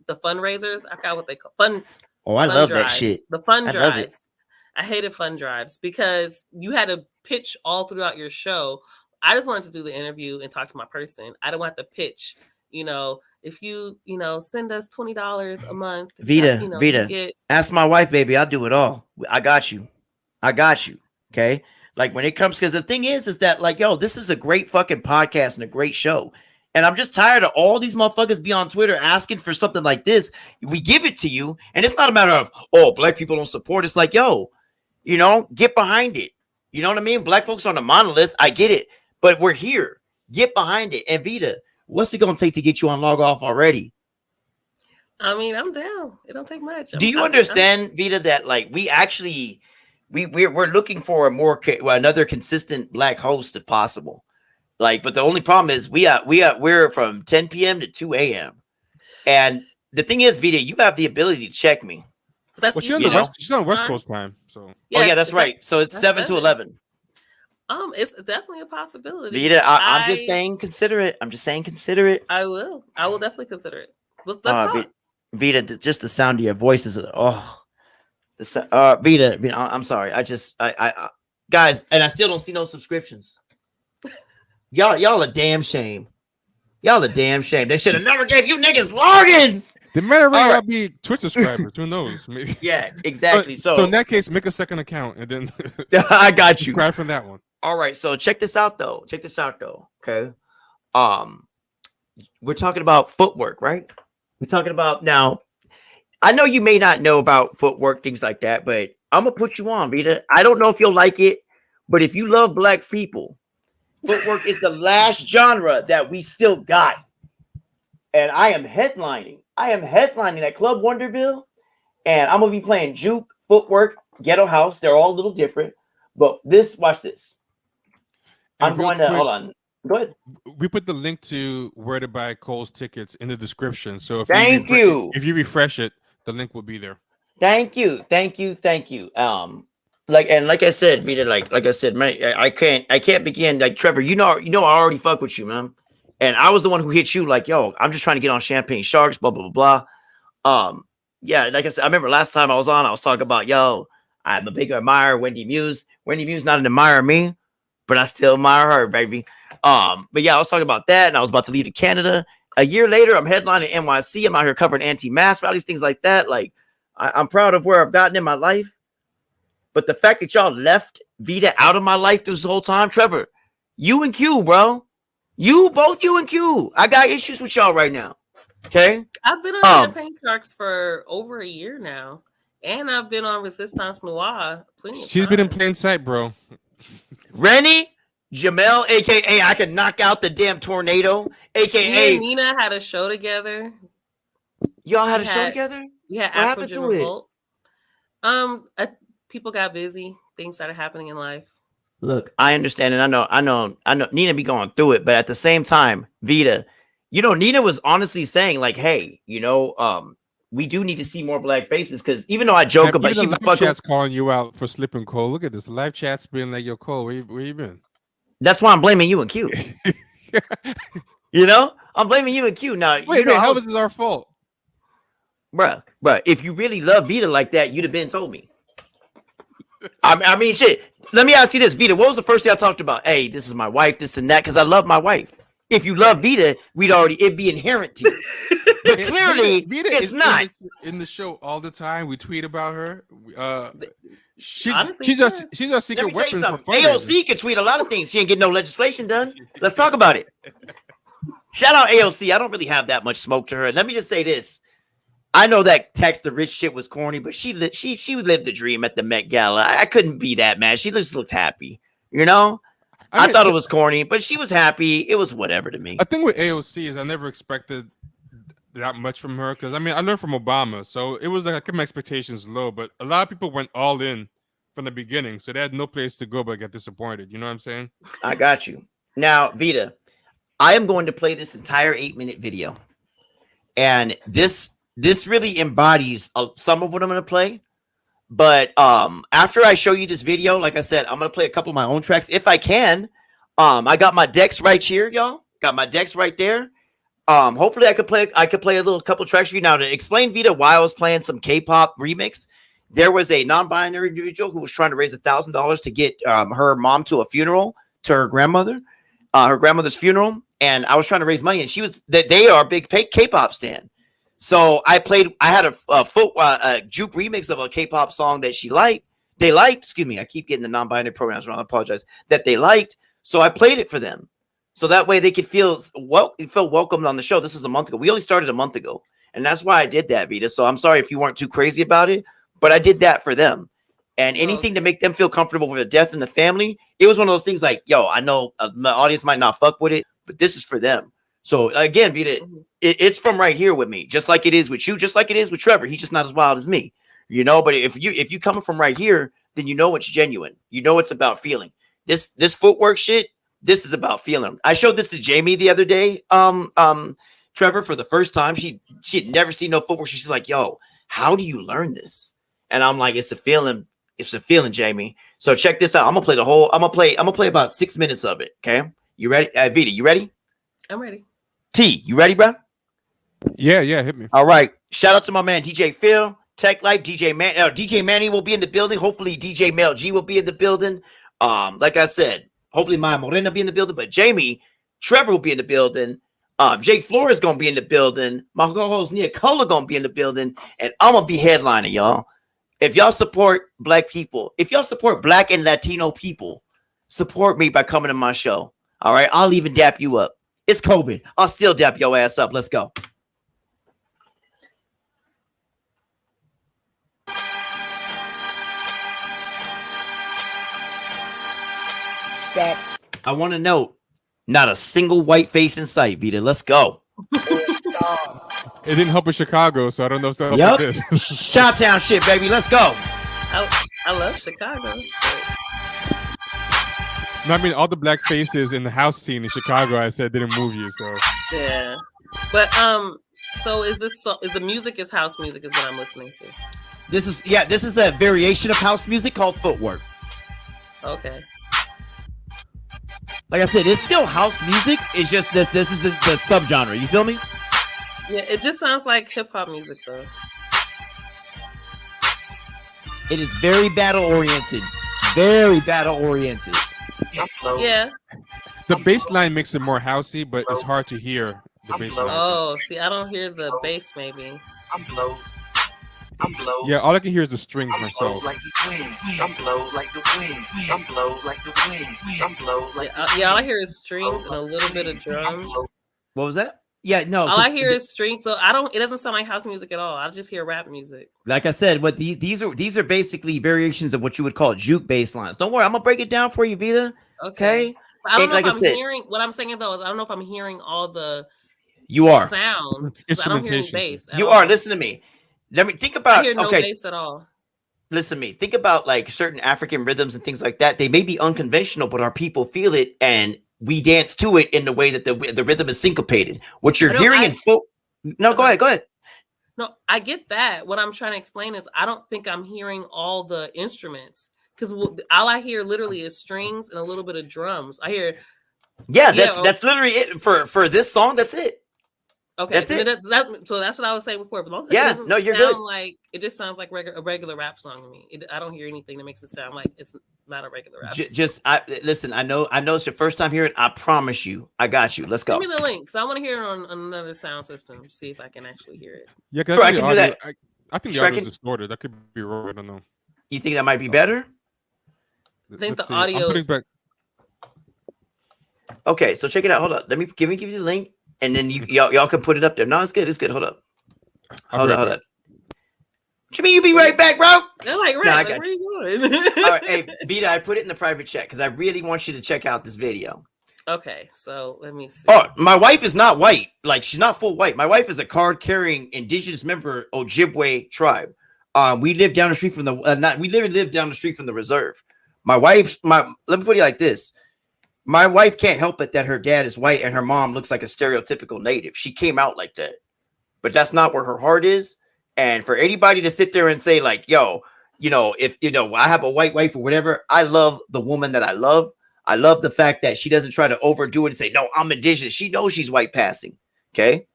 fundraisers. I forgot what they call fun. Oh, I love that shit. The fun drives. I hated fun drives because you had to pitch all throughout your show. I just wanted to do the interview and talk to my person. I don't want to pitch, if you, send us $20 a month. Vita, ask my wife, baby. I'll do it all. I got you. Okay. Like when it comes, because the thing is that like, yo, this is a great fucking podcast and a great show. And I'm just tired of all these motherfuckers be on Twitter asking for something like this. We give it to you. And it's not a matter of, oh, black people don't support. It's like, yo, get behind it. You know what I mean? Black folks are on a monolith. I get it. But we're here. Get behind it. And Vita, what's it going to take to get you on log off already? I mean, I'm down. It don't take much. Do you understand, Vita, that like we actually we're looking for another consistent black host if possible. Like, but the only problem is we're from 10 p.m. to 2 a.m. And the thing is, Vita, you have the ability to check me. But that's she's on West Coast time. So yeah, that's right. So it's 7 to 11. It's definitely a possibility. Vita, I'm just saying, consider it. I'm just saying, consider it. I will definitely consider it. Let's talk. Vita, just the sound of your voice is Vita, I'm sorry. I guys, and I still don't see no subscriptions. Y'all a damn shame. Y'all a damn shame. They should have never gave you niggas logins. They might already All all right. be Twitch subscribers. Who knows? Maybe. Yeah, exactly. So in that case, make a second account and then I got you. subscribe from that one. All right, so check this out though. Okay. We're talking about footwork, right? We're talking about now. I know you may not know about footwork, things like that, but I'm gonna put you on, Vita. I don't know if you'll like it, but if you love black people, footwork is the last genre that we still got. And I am headlining. At Club Wonderville, and I'm gonna be playing juke, footwork, ghetto house. They're all a little different, but watch this. And I'm real going to quick, hold on. Go ahead. We put the link to where to buy Cole's tickets in the description. So if if you refresh it, the link will be there. Thank you. Like I said, Vita, like I said, man, I can't begin. Like Trevor, you know, I already fuck with you, man. And I was the one who hit you, like, yo, I'm just trying to get on Champagne Sharks, blah blah blah blah. Yeah, like I said, I remember last time I was on, I was talking about, yo, I'm a big admirer of Wendy Muse. Wendy Muse not an admirer of me, but I still admire her, baby. But yeah, I was talking about that, and I was about to leave to Canada. A year later, I'm headlining NYC. I'm out here covering anti-mask rallies, things like that. Like, I'm proud of where I've gotten in my life. But the fact that y'all left Vita out of my life this whole time, Trevor, you and Q, bro. You and Q. I got issues with y'all right now. Okay? I've been on Champagne Sharks for over a year now. And I've been on Resistance Noir plenty of She's been in plain sight, bro. Rennie, Jamel, aka I can knock out the damn tornado, aka Me and Nina had a show together. Y'all had a show together? Yeah, what happened to Revolt. People got busy. Things started happening in life. Look, I understand, and I know Nina be going through it, but at the same time, Vita, you know, Nina was honestly saying, like, hey, you know, we do need to see more black faces, because even though I joke about even the live chat's calling you out for slipping, Cole. Look at this. The live chat's being like, yo, Cole, where you been? That's why I'm blaming you and Q. You know? I'm blaming you and Q. Now, wait, how is this our fault? Bruh, if you really love Vita like that, you'd have been told me. I mean, shit. Let me ask you this, Vita. What was the first thing I talked about? Hey, this is my wife, this and that, because I love my wife. If you love Vita, it'd be inherent to you. But clearly, Vita it's not. In the show all the time. We tweet about her. She's a secret weapon for fundraising. AOC can tweet a lot of things. She ain't getting no legislation done. Let's talk about it. Shout out AOC. I don't really have that much smoke to her. Let me just say this. I know that Tax the Rich shit was corny, but she lived the dream at the Met Gala. I couldn't be that mad. She just looked happy, you know. I thought it was corny, but she was happy. It was whatever to me. I think with AOC is I never expected that much from her, because I mean I learned from Obama, so it was like I kept my expectations low. But a lot of people went all in from the beginning, so they had no place to go but get disappointed. You know what I'm saying? I got you. Now, Vita, I am going to play this entire 8-minute video, and this really embodies some of what I'm going to play. But after I show you this video, like I said, I'm going to play a couple of my own tracks if I can. I got my decks right here, y'all. Got my decks right there. Hopefully I could play a couple tracks for you. Now, to explain, Vita, why I was playing some K-pop remix, there was a non-binary individual who was trying to raise $1,000 to get her mom to a funeral, to her grandmother's funeral. And I was trying to raise money, and they are a big K-pop stan. So I had a juke remix of a K-pop song that they liked, excuse me, I keep getting the non-binary pronouns wrong, I apologize, that they liked. So I played it for them. So that way they could feel welcomed on the show. This is a month ago. We only started a month ago. And that's why I did that, Vita. So I'm sorry if you weren't too crazy about it, but I did that for them. And anything to make them feel comfortable with the death in the family. It was one of those things like, yo, I know my audience might not fuck with it, but this is for them. So again, Vita, it's from right here with me, just like it is with you, just like it is with Trevor. He's just not as wild as me, you know. But if you coming from right here, then you know it's genuine. You know it's about feeling. This footwork shit. This is about feeling. I showed this to Jamie the other day. Trevor, for the first time, she had never seen no footwork. She's like, "Yo, how do you learn this?" And I'm like, "It's a feeling. It's a feeling, Jamie." So check this out. I'm gonna play the whole. I'm gonna play about 6 minutes of it. Okay, you ready? Vita, you ready? I'm ready. T, you ready, bro? Yeah, hit me. All right. Shout out to my man DJ Phil, Tech Life, DJ Manny will be in the building. Hopefully DJ Mel G will be in the building. Like I said, hopefully Maya Morena be in the building, but Jamie, Trevor will be in the building. Jake Flores gonna be in the building. My co-host Nia Cola gonna be in the building, and I'm gonna be headlining, y'all. If y'all support black people, if y'all support black and Latino people, support me by coming to my show. All right, I'll even dap you up. It's COVID. I'll still dap your ass up. Let's go. Stop. I want to note, not a single white face in sight, Vita. Let's go. Stop. It didn't help in Chicago, so I don't know if that helped Yep. with this. Shot-town shit, baby. Let's go. I love Chicago. No, I mean, all the black faces in the house scene in Chicago, I said, didn't move you. So Yeah, but so is the music is house music is what I'm listening to. This is a variation of house music called footwork. Okay. Like I said, it's still house music. It's just this is the subgenre. You feel me? Yeah, it just sounds like hip hop music though. It is very battle oriented. Very battle oriented. Yeah. the bass line makes it more housey, but it's hard to hear the bass line. Oh, see, I don't hear the bass. Maybe. I'm blow. I'm blow. Yeah, all I can hear is the strings myself. Like the wind. I'm blow like the wind. I'm blow like the wind. I'm blow like yeah, all I hear is strings and a little bit of drums. What was that? Yeah, no. All I hear is strings, so I don't. It doesn't sound like house music at all. I just hear rap music. Like I said, what these are basically variations of what you would call juke bass lines. Don't worry, I'm gonna break it down for you, Vita. Okay. But I don't know like if I I'm said, hearing what I'm saying though. Is I don't know if I'm hearing all the you are sound. I don't hear bass. You are. Listen to me. Let me think about. I hear no okay. bass at all. Listen to me. Think about like certain African rhythms and things like that. They may be unconventional, but our people feel it, and we dance to it in the way that the rhythm is syncopated. What you're hearing in folk. No, go ahead. No, I get that. What I'm trying to explain is I don't think I'm hearing all the instruments because all I hear literally is strings and a little bit of drums. I hear. Yeah, that's literally it for this song. That's it. Okay, that's it. So that's what I was saying before. But yeah, no, you're good. Like it just sounds like a regular rap song to me. I don't hear anything that makes it sound like it's not a regular rap song. Listen. I know it's your first time hearing. I promise you, I got you. Let's go. Give me the link because I want to hear it on another sound system to see if I can actually hear it. Yeah, sure, I can do that. I think the audio is distorted. That could be wrong. I don't know. You think that might be better? I think the audio. Okay, so check it out. Hold up. Let me give you the link. And then y'all can put it up there. No, it's good. It's good. Hold up. Hold up. What you mean you be right back, bro? They're like, right, no, I got got where you. you going? All right, hey, Vita, I put it in the private chat because I really want you to check out this video. Okay, so let me see. Oh, my wife is not white. Like, she's not full white. My wife is a card-carrying indigenous member Ojibwe tribe. We live down the street from the live down the street from the reserve. Let me put it like this. My wife can't help it that her dad is white and her mom looks like a stereotypical native. She came out like that, but that's not where her heart is. And for anybody to sit there and say like, yo, if I have a white wife or whatever, I love the woman that I love. I love the fact that she doesn't try to overdo it and say, no, I'm indigenous. She knows she's white passing. Okay.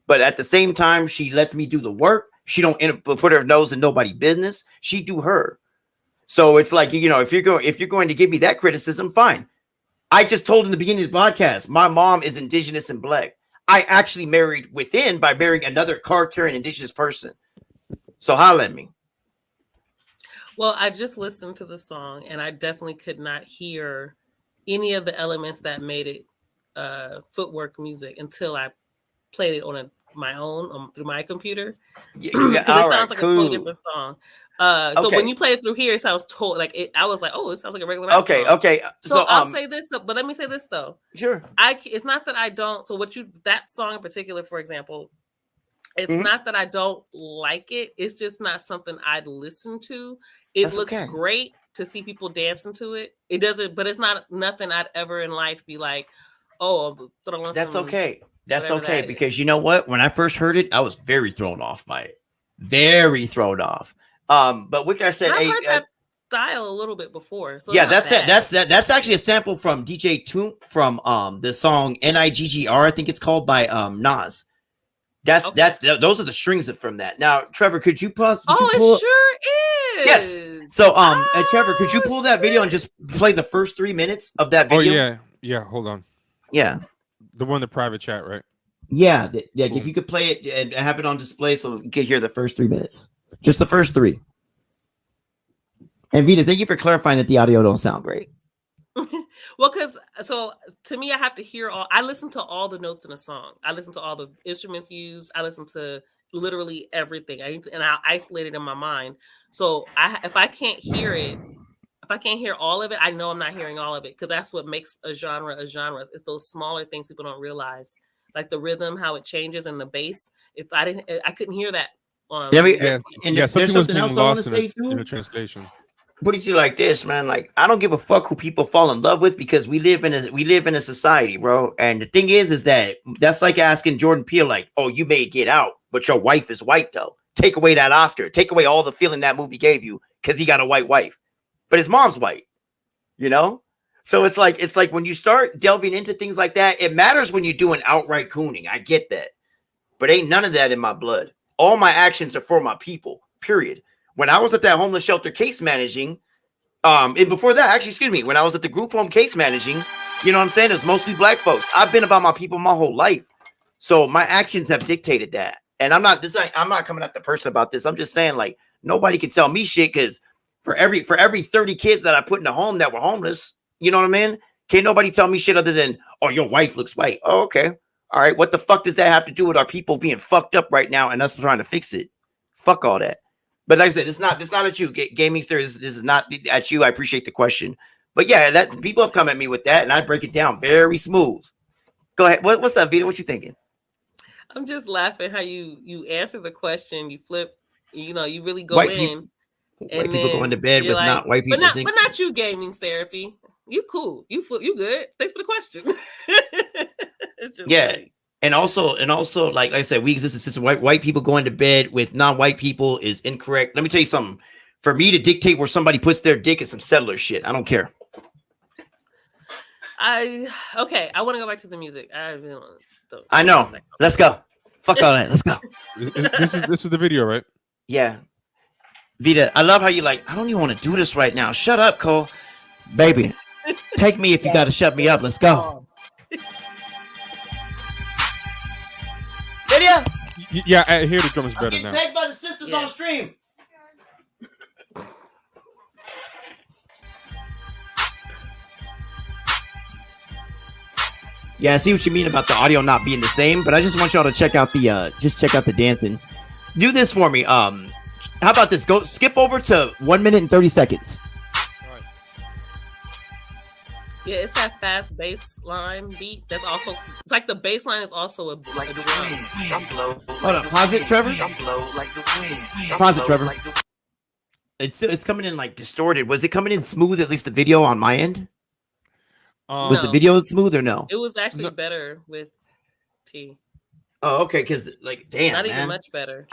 But at the same time, she lets me do the work. She don't put her nose in nobody's business. She do her. So it's like, if you're going to give me that criticism, fine. I just told in the beginning of the podcast, my mom is indigenous and black. I actually married within by marrying another card-carrying indigenous person. So holla at me. Well, I just listened to the song and I definitely could not hear any of the elements that made it footwork music until I played it on my own through my computer. Because it sounds like a totally different song. So when you play it through here, it sounds like it. I was like, oh, it sounds like a regular rap song. Okay. So I'll say this, but let me say this though. Sure. It's not that I don't. So that song in particular, for example, it's not that I don't like it. It's just not something I'd listen to. It looks great to see people dancing to it. It doesn't, but it's not nothing I'd ever in life be like, oh, throw on. That's okay. That's okay because you know what? When I first heard it, I was very thrown off by it. Very thrown off. But which I said, style a little bit before. So Yeah, it's not that's it. bad. That's actually a sample from DJ Toomp from the song Niggr, I think it's called, by Nas. Those are the strings from that. Now, Trevor, could you pause? Could you pull? It sure is. Yes. So, Trevor, could you pull that video and just play the first 3 minutes of that video? Oh yeah. Hold on. Yeah. The one in the private chat, right? Yeah. Cool. If you could play it and have it on display, so you can hear the first 3 minutes, just the first 3. And Vita, thank you for clarifying that the audio don't sound great. Well, because to me, I have to hear I listen to all the notes in a song. I listen to all the instruments used. I listen to literally everything. And I isolate it in my mind. So if I can't hear it, if I can't hear all of it, I know I'm not hearing all of it, because that's what makes a genre a genre. It's those smaller things people don't realize, like the rhythm, how it changes, and the bass. If I couldn't hear that. There's something else I want to say too in the translation. Put it to you like this, man. Like, I don't give a fuck who people fall in love with, because we live in a society, bro. And the thing is that's like asking Jordan Peele, like, oh, you may Get Out, but your wife is white though. Take away that Oscar. Take away all the feeling that movie gave you because he got a white wife, but his mom's white. You know? So it's like when you start delving into things like that, it matters when you're doing outright cooning. I get that, but ain't none of that in my blood. All my actions are for my people. Period. When I was at that homeless shelter case managing, and before that, actually, excuse me, when I was at the group home case managing, you know what I'm saying? It was mostly black folks. I've been about my people my whole life. So my actions have dictated that. And I'm not coming at the person about this. I'm just saying, like, nobody can tell me shit, because for every 30 kids that I put in a home that were homeless, you know what I mean? Can't nobody tell me shit other than, oh, your wife looks white. Oh, okay. All right. What the fuck does that have to do with our people being fucked up right now and us trying to fix it? Fuck all that. But like I said, it's not at you, Gamingster. This is not at you. I appreciate the question, but yeah, that people have come at me with that, and I break it down very smooth. Go ahead. What's up, Vita? What you thinking? I'm just laughing how you answer the question, you flip, you really go White in. White people going to bed with not white people. But not you, Gaming's Therapy. You cool. You good. Thanks for the question. It's just funny. And also, like I said, we exist in a system. White people going to bed with non-white people is incorrect. Let me tell you something. For me to dictate where somebody puts their dick is some settler shit. I don't care. I want to go back to the music. I know. Let's go. Fuck all that. Let's go. This is the video, right? Yeah. Vita, I love how you like, I don't even want to do this right now. Shut up, Cole. Baby, take me if you got to shut me up. Let's go. Lydia? Yeah, I hear the drums better now. Pegged by the sisters on stream. Yeah, I see what you mean about the audio not being the same, but I just want y'all to check out the dancing. Do this for me. How about this? Go skip over to 1 minute and 30 seconds. All right. Yeah, it's that fast bass line beat. That's also, it's like the bass line is also a drum. Hold on, pause it, Trevor. Pause it, Trevor. It's coming in like distorted. Was it coming in smooth? At least the video on my end. Was the video smooth or no? It was actually better with T. Oh, okay. Because like, damn, not man. even much better.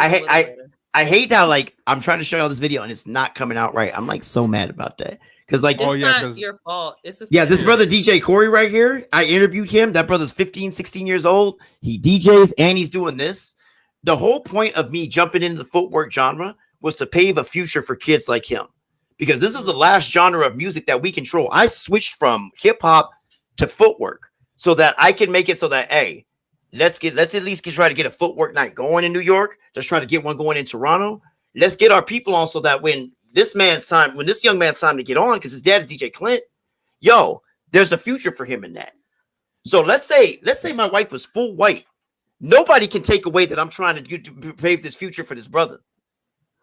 I hate how like I'm trying to show y'all this video and it's not coming out right. I'm like so mad about that. Because like, it's not your fault. It's just this brother DJ Corey right here. I interviewed him. That brother's 15, 16 years old. He DJs and he's doing this. The whole point of me jumping into the footwork genre was to pave a future for kids like him. Because this is the last genre of music that we control. I switched from hip hop to footwork so that I can make it so that, hey, let's at least try to get a footwork night going in New York. Let's try to get one going in Toronto. Let's get our people on so that when this young man's time to get on, because his dad is DJ Clint, there's a future for him in that. So let's say my wife was full white. Nobody can take away that I'm trying to pave this future for this brother.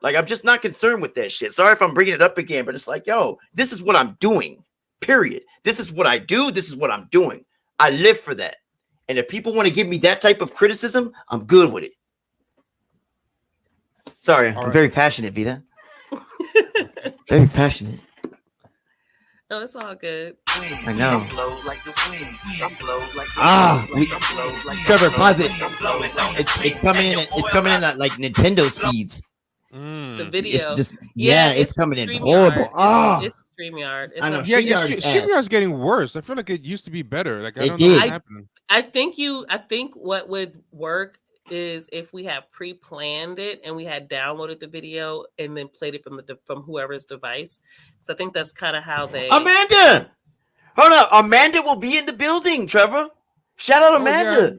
Like, I'm just not concerned with that shit. Sorry if I'm bringing it up again, but it's like, this is what I'm doing, period. This is what I do. This is what I'm doing. I live for that. And if people want to give me that type of criticism, I'm good with it. Sorry, I'm very passionate, Vita. Very passionate. No, it's all good. I know. Trevor, pause it. It's coming in. It's coming in at like Nintendo speeds. The It's video. just it's coming in horrible. It's StreamYard. It's I know. not Yeah, StreamYard is ass. StreamYard's getting worse. I feel like it used to be better. Like I It don't know what's did. happening. I think what would work is if we had pre-planned it and we had downloaded the video and then played it from whoever's device. So I think that's kind of how they. Amanda, hold up. Amanda will be in the building. Trevor, shout out Oh, Amanda.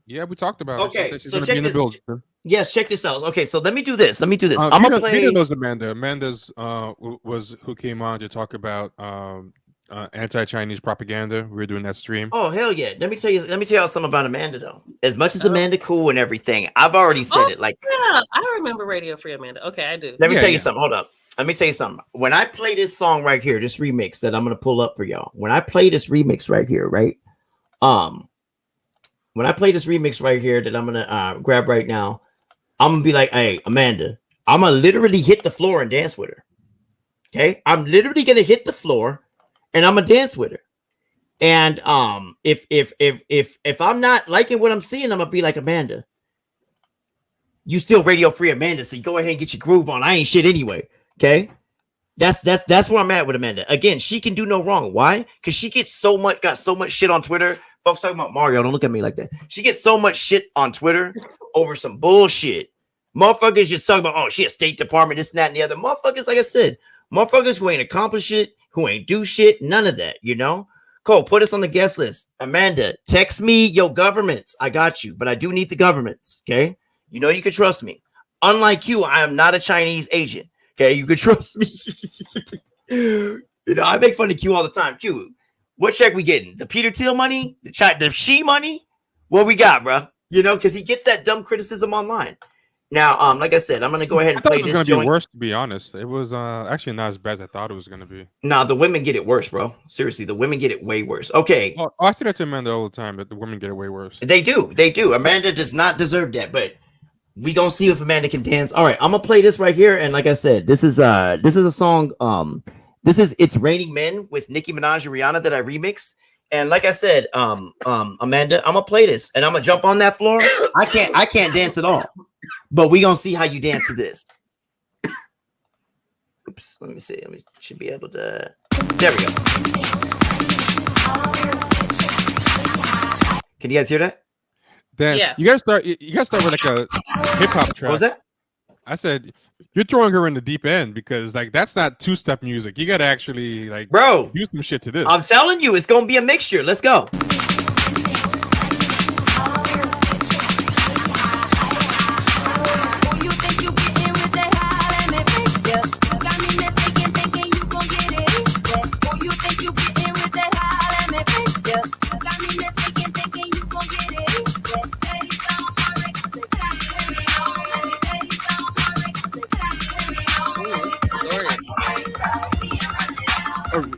Yeah, we talked about it. Okay, She said she's so gonna be in the check building. Yes, check this out. Okay, so let me do this. I'm Vita, gonna play. Vita knows Amanda. Amanda's was who came on to talk about anti-Chinese propaganda. We were doing that stream. Oh hell yeah! Let me tell you something about Amanda though. As much as Amanda cool and everything, I've already said it. Like, yeah, I remember Radio Free Amanda. Okay, I do. let me tell you something. Hold up. Let me tell you something. When I play this song right here, this remix that I'm gonna pull up for y'all. When I play this remix right here, right? When I play this remix right here that I'm gonna grab right now, I'm gonna be like, hey, Amanda, I'm gonna literally hit the floor and dance with her. Okay, I'm literally gonna hit the floor and I'm gonna dance with her. And if I'm not liking what I'm seeing, I'm gonna be like, Amanda, you still Radio Free Amanda, so you go ahead and get your groove on. I ain't shit anyway. Okay, that's where I'm at with Amanda. Again, she can do no wrong. Why? Because she got so much shit on Twitter. Folks talking about Mario, don't look at me like that. She gets so much shit on Twitter over some bullshit. Motherfuckers just talking about, oh, she a State Department, this and that and the other. Motherfuckers, like I said, motherfuckers who ain't accomplish shit, who ain't do shit, none of that, you know? Cole, put us on the guest list. Amanda, text me your governments. I got you, but I do need the governments, okay? You know you can trust me. Unlike you, I am not a Chinese agent, okay? You can trust me. You know, I make fun of Q all the time. Q, what check we getting? The Peter Thiel money? The she money? What we got, bro? You know, because he gets that dumb criticism online. Now, like I said, I'm gonna go ahead and play It was this. gonna be worse, to be honest. It was actually not as bad as I thought it was gonna be. Nah, the women get it worse, bro. Seriously, the women get it way worse. Okay. Oh, I say that to Amanda all the time, that the women get it way worse. They do. Amanda does not deserve that, but we gonna see if Amanda can dance. All right, I'm gonna play this right here, and like I said, this is a song. This is It's Raining Men with Nicki Minaj and Rihanna that I remix. And like I said, Amanda, I'm gonna play this and I'm gonna jump on that floor. I can't dance at all, but we gonna see how you dance to this. Oops, let me see. Should be able to. There we go. Can you guys hear that? Damn, Yeah. you gotta start with like a hip hop track. What was that? I said you're throwing her in the deep end because like that's not two-step music. You gotta actually like Bro, do some shit to this. I'm telling you, it's gonna be a mixture. Let's go.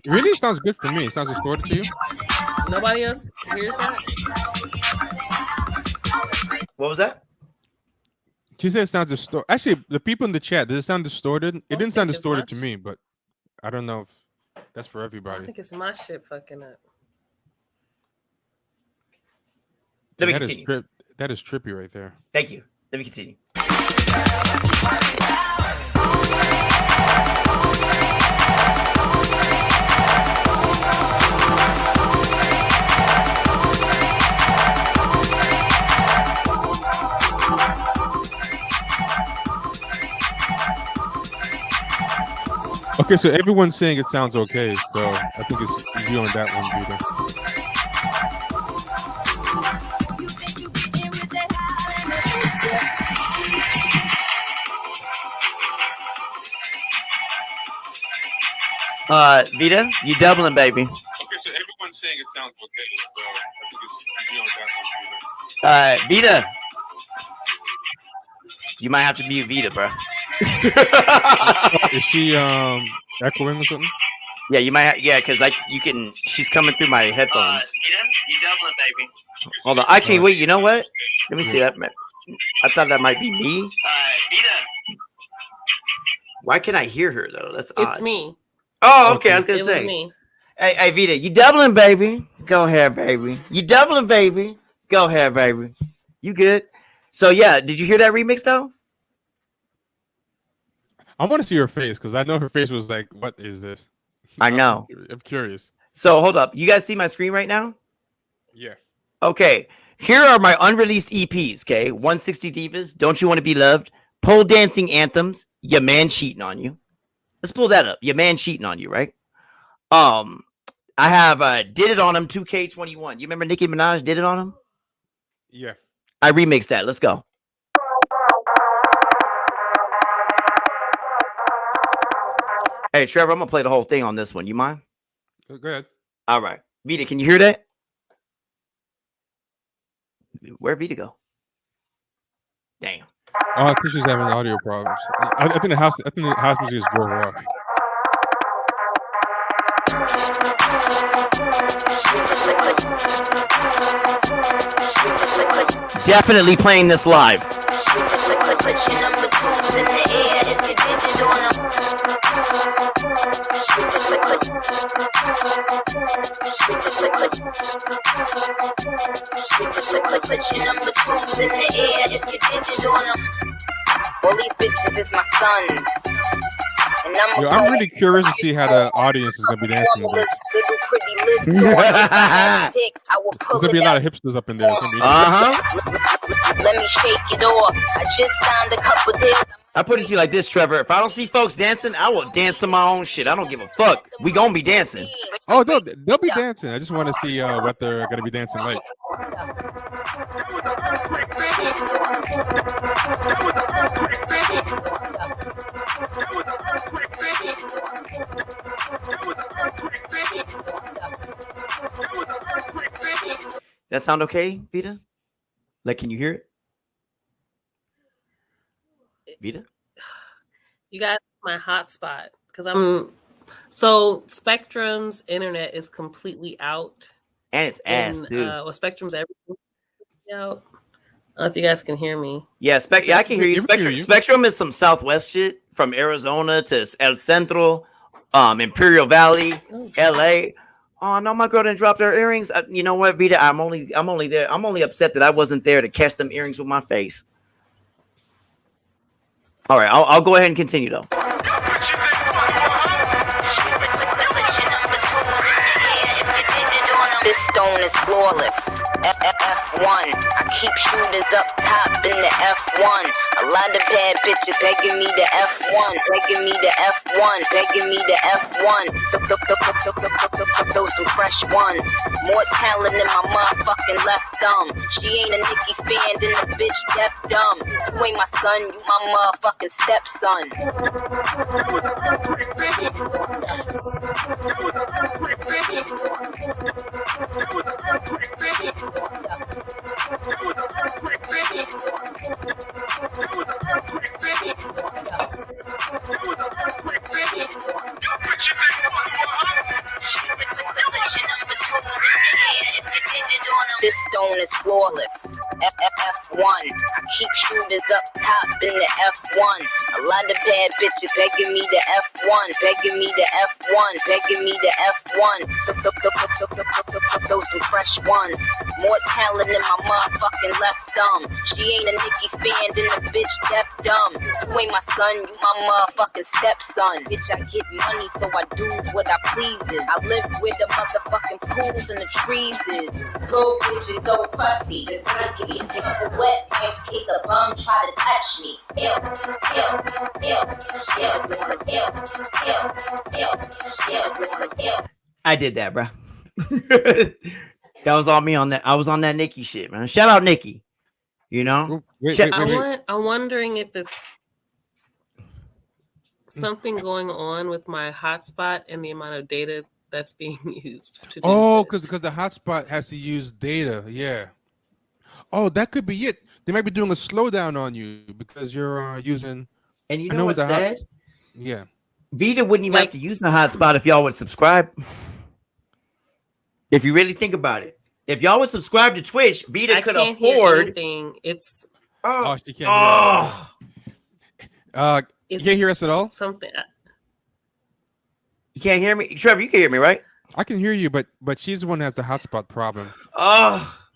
Really sounds good for me. It sounds distorted to you. Nobody else hears that? What was that? She said it sounds distorted. Actually, the people in the chat, does it sound distorted? It didn't sound think it's distorted to much. me, but I don't know if that's for I everybody. think it's my shit fucking up. Let me That is continue. that is trippy right there. Thank you. Let me continue. Okay, so everyone's saying it sounds okay, so I think it's you on that one, Vita. Vita, you doubling, baby. Okay, so everyone's saying it sounds okay, so I think it's you on that one, Vita. Vita, you might have to mute Vita, bro. Is she echoing or something? Yeah, you might. Because you can. She's coming through my headphones. Vita, you doubling, baby. Hold on. Actually, wait. You know what? Let me see that. I thought that might be me. Vita. Why can't I hear her though? That's odd. It's me. Oh, okay. I was gonna It say. was me. Hey, Vita, you doubling, baby? Go ahead, baby. You doubling, baby? Go ahead, baby. You good? So yeah, did you hear that remix though? I want to see her face because I know her face was like, "What is this?" I know. I'm curious. So hold up. You guys see my screen right now? Yeah. Okay. Here are my unreleased EPs. Okay. 160 Divas. Don't You Want to Be Loved? Pole Dancing Anthems. Your Man Cheating on You. Let's pull that up. Your Man Cheating on You, right? I have Did It On Him 2K21. You remember Nicki Minaj Did It On Him? Yeah. I remixed that. Let's go. Hey, Trevor, I'm going to play the whole thing on this one. You mind? Go ahead. All right. Vita, can you hear that? Where'd Vita go? Damn. Oh, I think she's having audio problems. I think the house music is drove her off. Definitely playing this live. All these bitches is my sons. And Yo, I'm really curious to see how the audience is gonna be dancing. It's gonna be a lot of hipsters up in there. Let me shake it off. I just signed a couple deals. I put it to you like this, Trevor. If I don't see folks dancing, I will dance to my own shit. I don't give a fuck. We gonna be dancing. Oh, they'll be dancing. I just want to see what they're gonna be dancing like. That sound okay, Vita? Like, can you hear it? Vita? You got my hotspot because so Spectrum's internet is completely out. And it's ass, dude. Well, Spectrum's everything out. I don't know if you guys can hear me. Yeah, I can hear you. Spectrum is some Southwest shit from Arizona to El Centro, Imperial Valley, LA. Oh no, my girl didn't drop her earrings. You know what, Vita? I'm only there. I'm only upset that I wasn't there to catch them earrings with my face. All right, I'll go ahead and continue though. This stone is flawless. F1. I keep shooters up top in the F1. A lot of bad bitches begging me the F1, begging me the F1, begging me the F1. Those some fresh ones. More talent than my motherfucking left thumb. She ain't a Nicki fan, then the bitch deaf dumb. You ain't my son, you my motherfucking stepson. This stone is flawless. F1. I keep shooters up top in the F1. A lot of bad bitches begging me the F1, begging me the F1, begging me the F1. Those some fresh ones. More talent than my motherfucking left thumb. She ain't a Nicki fan, then the bitch deaf dumb. You ain't my son, you my motherfucking stepson. Bitch, I get money, so I do what I pleases. I live where the motherfucking pools and the trees is. Cool bitches so pussy. This night can get wet in case a bum try to touch me. I did that, bro. That was all me on that. I was on that Nicki shit, man. Shout out Nicki. You know, I'm wondering if it's something going on with my hotspot and the amount of data that's being used to do because the hotspot has to use data. Yeah. Oh, that could be it. They might be doing a slowdown on you because you're using. And you know what's sad? Yeah. Vita wouldn't even have to use the hotspot if y'all would subscribe. If you really think about it, if y'all would subscribe to Twitch, Vita could afford. It's she can't. You can't hear us at all. Something. You can't hear me, Trevor. You can hear me, right? I can hear you, but she's the one that has the hotspot problem.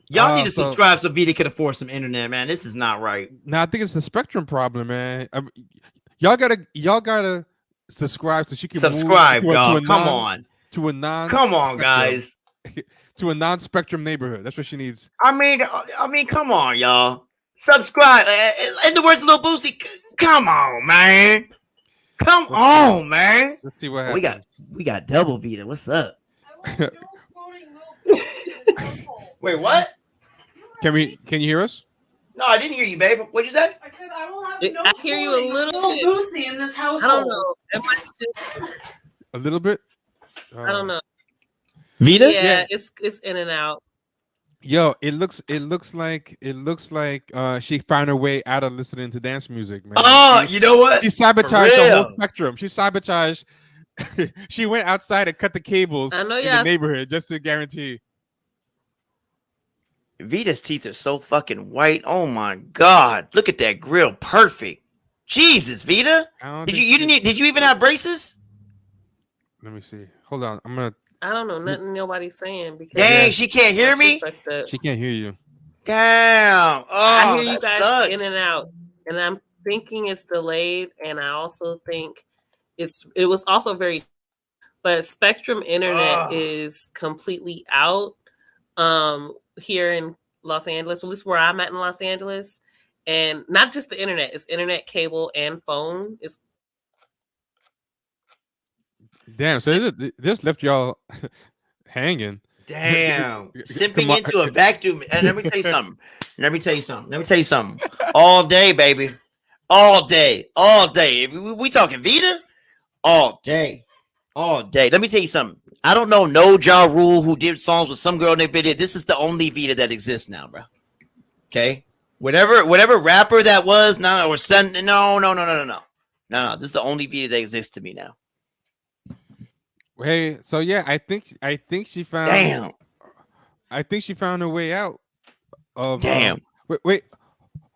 Y'all need to subscribe so Vita can afford some internet, man. This is not right. No, I think it's the Spectrum problem, man. Y'all gotta subscribe so she can Subscribe, move y'all. Come on. to a non Come on, spectrum- guys. to a non-spectrum neighborhood. That's what she needs. I mean, come on, y'all. Subscribe. In the words of Lil Boosie, come on, man. Come on, man. Let's see what happens. We got double Vita. What's up? Wait, what? Can you hear us? No, I didn't hear you, babe. What'd you say? I said I will have no I hear you a little bit. Boosie in this household. I don't know. It might just, A little bit. I don't know. Vita? Yeah, it's in and out. Yo, it looks like she found her way out of listening to dance music, man. Oh, you know what? She sabotaged the whole spectrum. She sabotaged. She went outside and cut the cables I know, in the neighborhood just to guarantee. Vita's teeth are so fucking white. Oh my god. Look at that grill. Perfect. Jesus, Vita. Did you even have braces? Let me see. Hold on. I'm gonna. I don't know nothing nobody's saying because Dang, she can't hear me. She can't hear you. Damn. Oh, I hear you guys sucks. in and out, and I'm thinking it's delayed, and I also think it was also very, but Spectrum Internet is completely out here in Los Angeles, at least where I'm at in Los Angeles, and not just the internet, it's internet, cable, and phone. It's Damn. So they just left y'all hanging. Damn. Simping into a vacuum. And let me tell you something. All day, baby. All day. We talking Vita? All day. Let me tell you something. I don't know no Ja Rule who did songs with some girl in their video. This is the only Vita that exists now, bro. Okay? Whatever rapper that was, no. This is the only Vita that exists to me now. Hey, so yeah, I think she found. Damn. I think she found her way out of. Damn. Wait,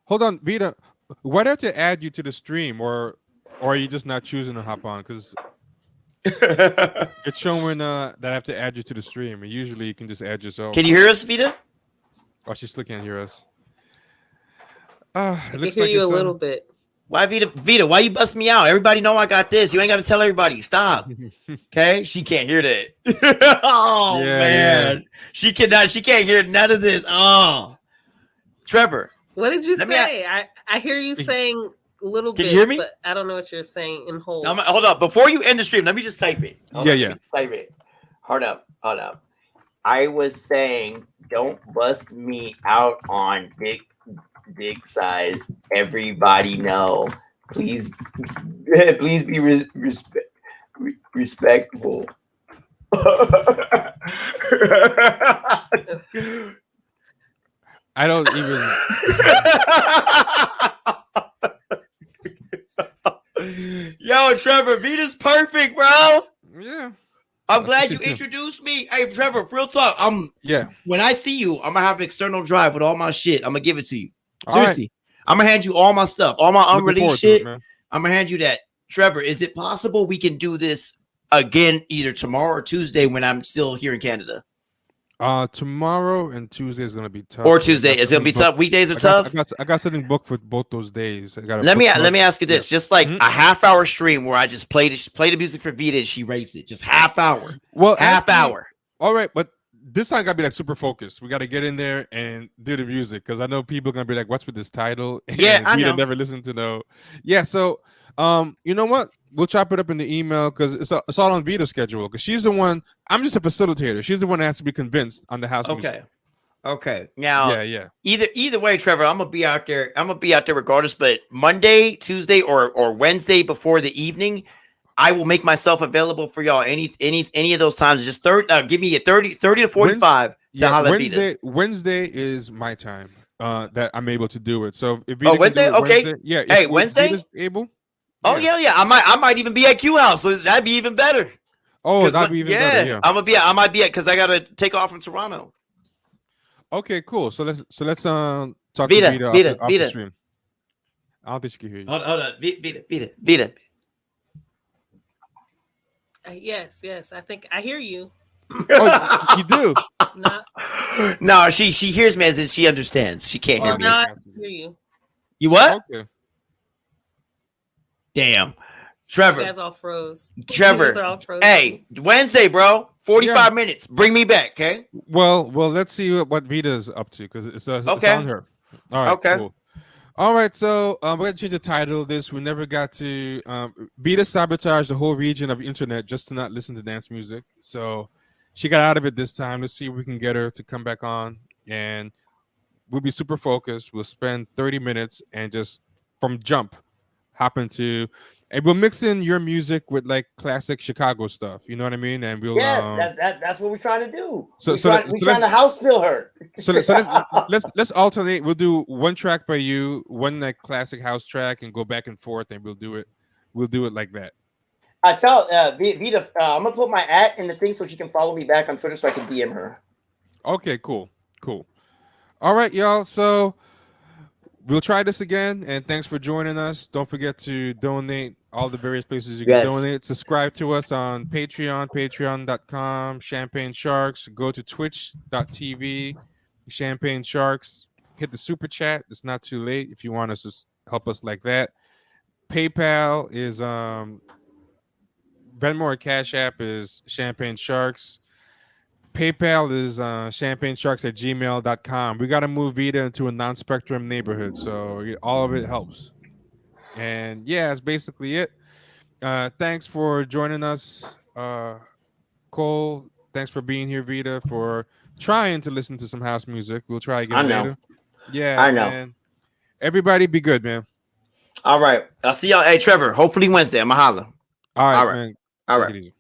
hold on, Vita. Why don't you add you to the stream, or are you just not choosing to hop on? Because it's showing that I have to add you to the stream, and usually you can just add yourself. Can you hear us, Vita? Oh, she still can't hear us. I can hear you a little bit. Why Vita, why you bust me out? Everybody know I got this. You ain't got to tell everybody. Stop. Okay? She can't hear that. Oh, Yeah, man. yeah. She can't hear none of this. Oh. Trevor. What did you say? I hear you saying little Can bits, you hear me? but I don't know what you're saying in whole. Hold up. Before you end the stream, let me just type it. Yeah. Type it. Hold up. I was saying, don't bust me out on dick size. Everybody know. Please be respectful. I don't even. Yo, Trevor, Vita's perfect, bro. Yeah. I'm glad you introduced me. Hey, Trevor, real talk. When I see you, I'm gonna have an external drive with all my shit. I'm gonna give it to you. Seriously. I'm gonna hand you all my stuff, all my unreleased shit. I'm gonna hand you that. Trevor, is it possible we can do this again either tomorrow or Tuesday when I'm still here in Canada? Tomorrow and Tuesday is gonna be tough. Or Tuesday is gonna be tough. Weekdays are tough. I got something booked for both those days. Let me ask you this: just like a half-hour stream where I just play the music for Vita and she rates it, just half hour. Well, half hour. All right, but this time gotta be like super focused. We gotta get in there and do the music because I know people are gonna be like, "What's with this title?" And yeah, I know. Never listen to no. Yeah, so you know what? We'll chop it up in the email because it's all on Vita's schedule because she's the one. I'm just a facilitator. She's the one that has to be convinced on the house music. Okay. Now, yeah. Either way, Trevor, I'm gonna be out there. Regardless. But Monday, Tuesday, or Wednesday before the evening, I will make myself available for y'all. Any of those times. Just give me a 30 to 45 to holler at Vita. Wednesday is my time. That I'm able to do it. So if Wednesday, okay. Wednesday, yeah. Hey, Wednesday Vita's able. Oh yeah. I might even be at Q House, so that'd be even better. Oh, that'd be even better. Yeah, I might be at because I gotta take off from Toronto. Okay, cool. So let's talk Vita, to Vita, off Vita. the stream. I don't think she can hear you. Hold on, Vita. Yes. I think I hear you. Oh, you do? No, she hears me as in she understands. She can't hear me. No, I hear you. You what? Okay. Damn. You Trevor. guys all froze. You guys Trevor. are all frozen. Hey, Wednesday, bro. 45 Yeah. minutes. Bring me back, okay? Well, let's see what Vita's up to because it's Okay. on her. All right, Okay. cool. All right, so we're gonna change the title of this. We never got to Vita sabotaged the whole region of the internet just to not listen to dance music. So she got out of it this time. Let's see if we can get her to come back on, and we'll be super focused. We'll spend 30 minutes and just from jump hop into, and we'll mix in your music with like classic Chicago stuff. You know what I mean? And we'll Yes, that's what we're trying to do. So We're trying to house fill her. So let's alternate. We'll do one track by you, one like classic house track, and go back and forth, and we'll do it. We'll do it like that. I tell Vita, I'm gonna put my @ in the thing so she can follow me back on Twitter so I can DM her. Okay, cool. All right, y'all. So we'll try this again, and thanks for joining us. Don't forget to donate all the various places you can donate. Subscribe to us on Patreon, patreon.com, Champagne Sharks. Go to twitch.tv, Champagne Sharks. Hit the super chat. It's not too late if you want us to help us like that. PayPal is Venmo or Cash App is Champagne Sharks. PayPal is champagnesharks@gmail.com. We got to move Vita into a non-spectrum neighborhood, so all of it helps. And yeah, that's basically it. Thanks for joining us, Cole. Thanks for being here, Vita, for trying to listen to some house music. We'll try again later. Yeah, I know. and everybody be good, man. All right. I'll see y'all. Hey, Trevor, hopefully Wednesday. I'm going to holler. All right, man. All Take right. it easy.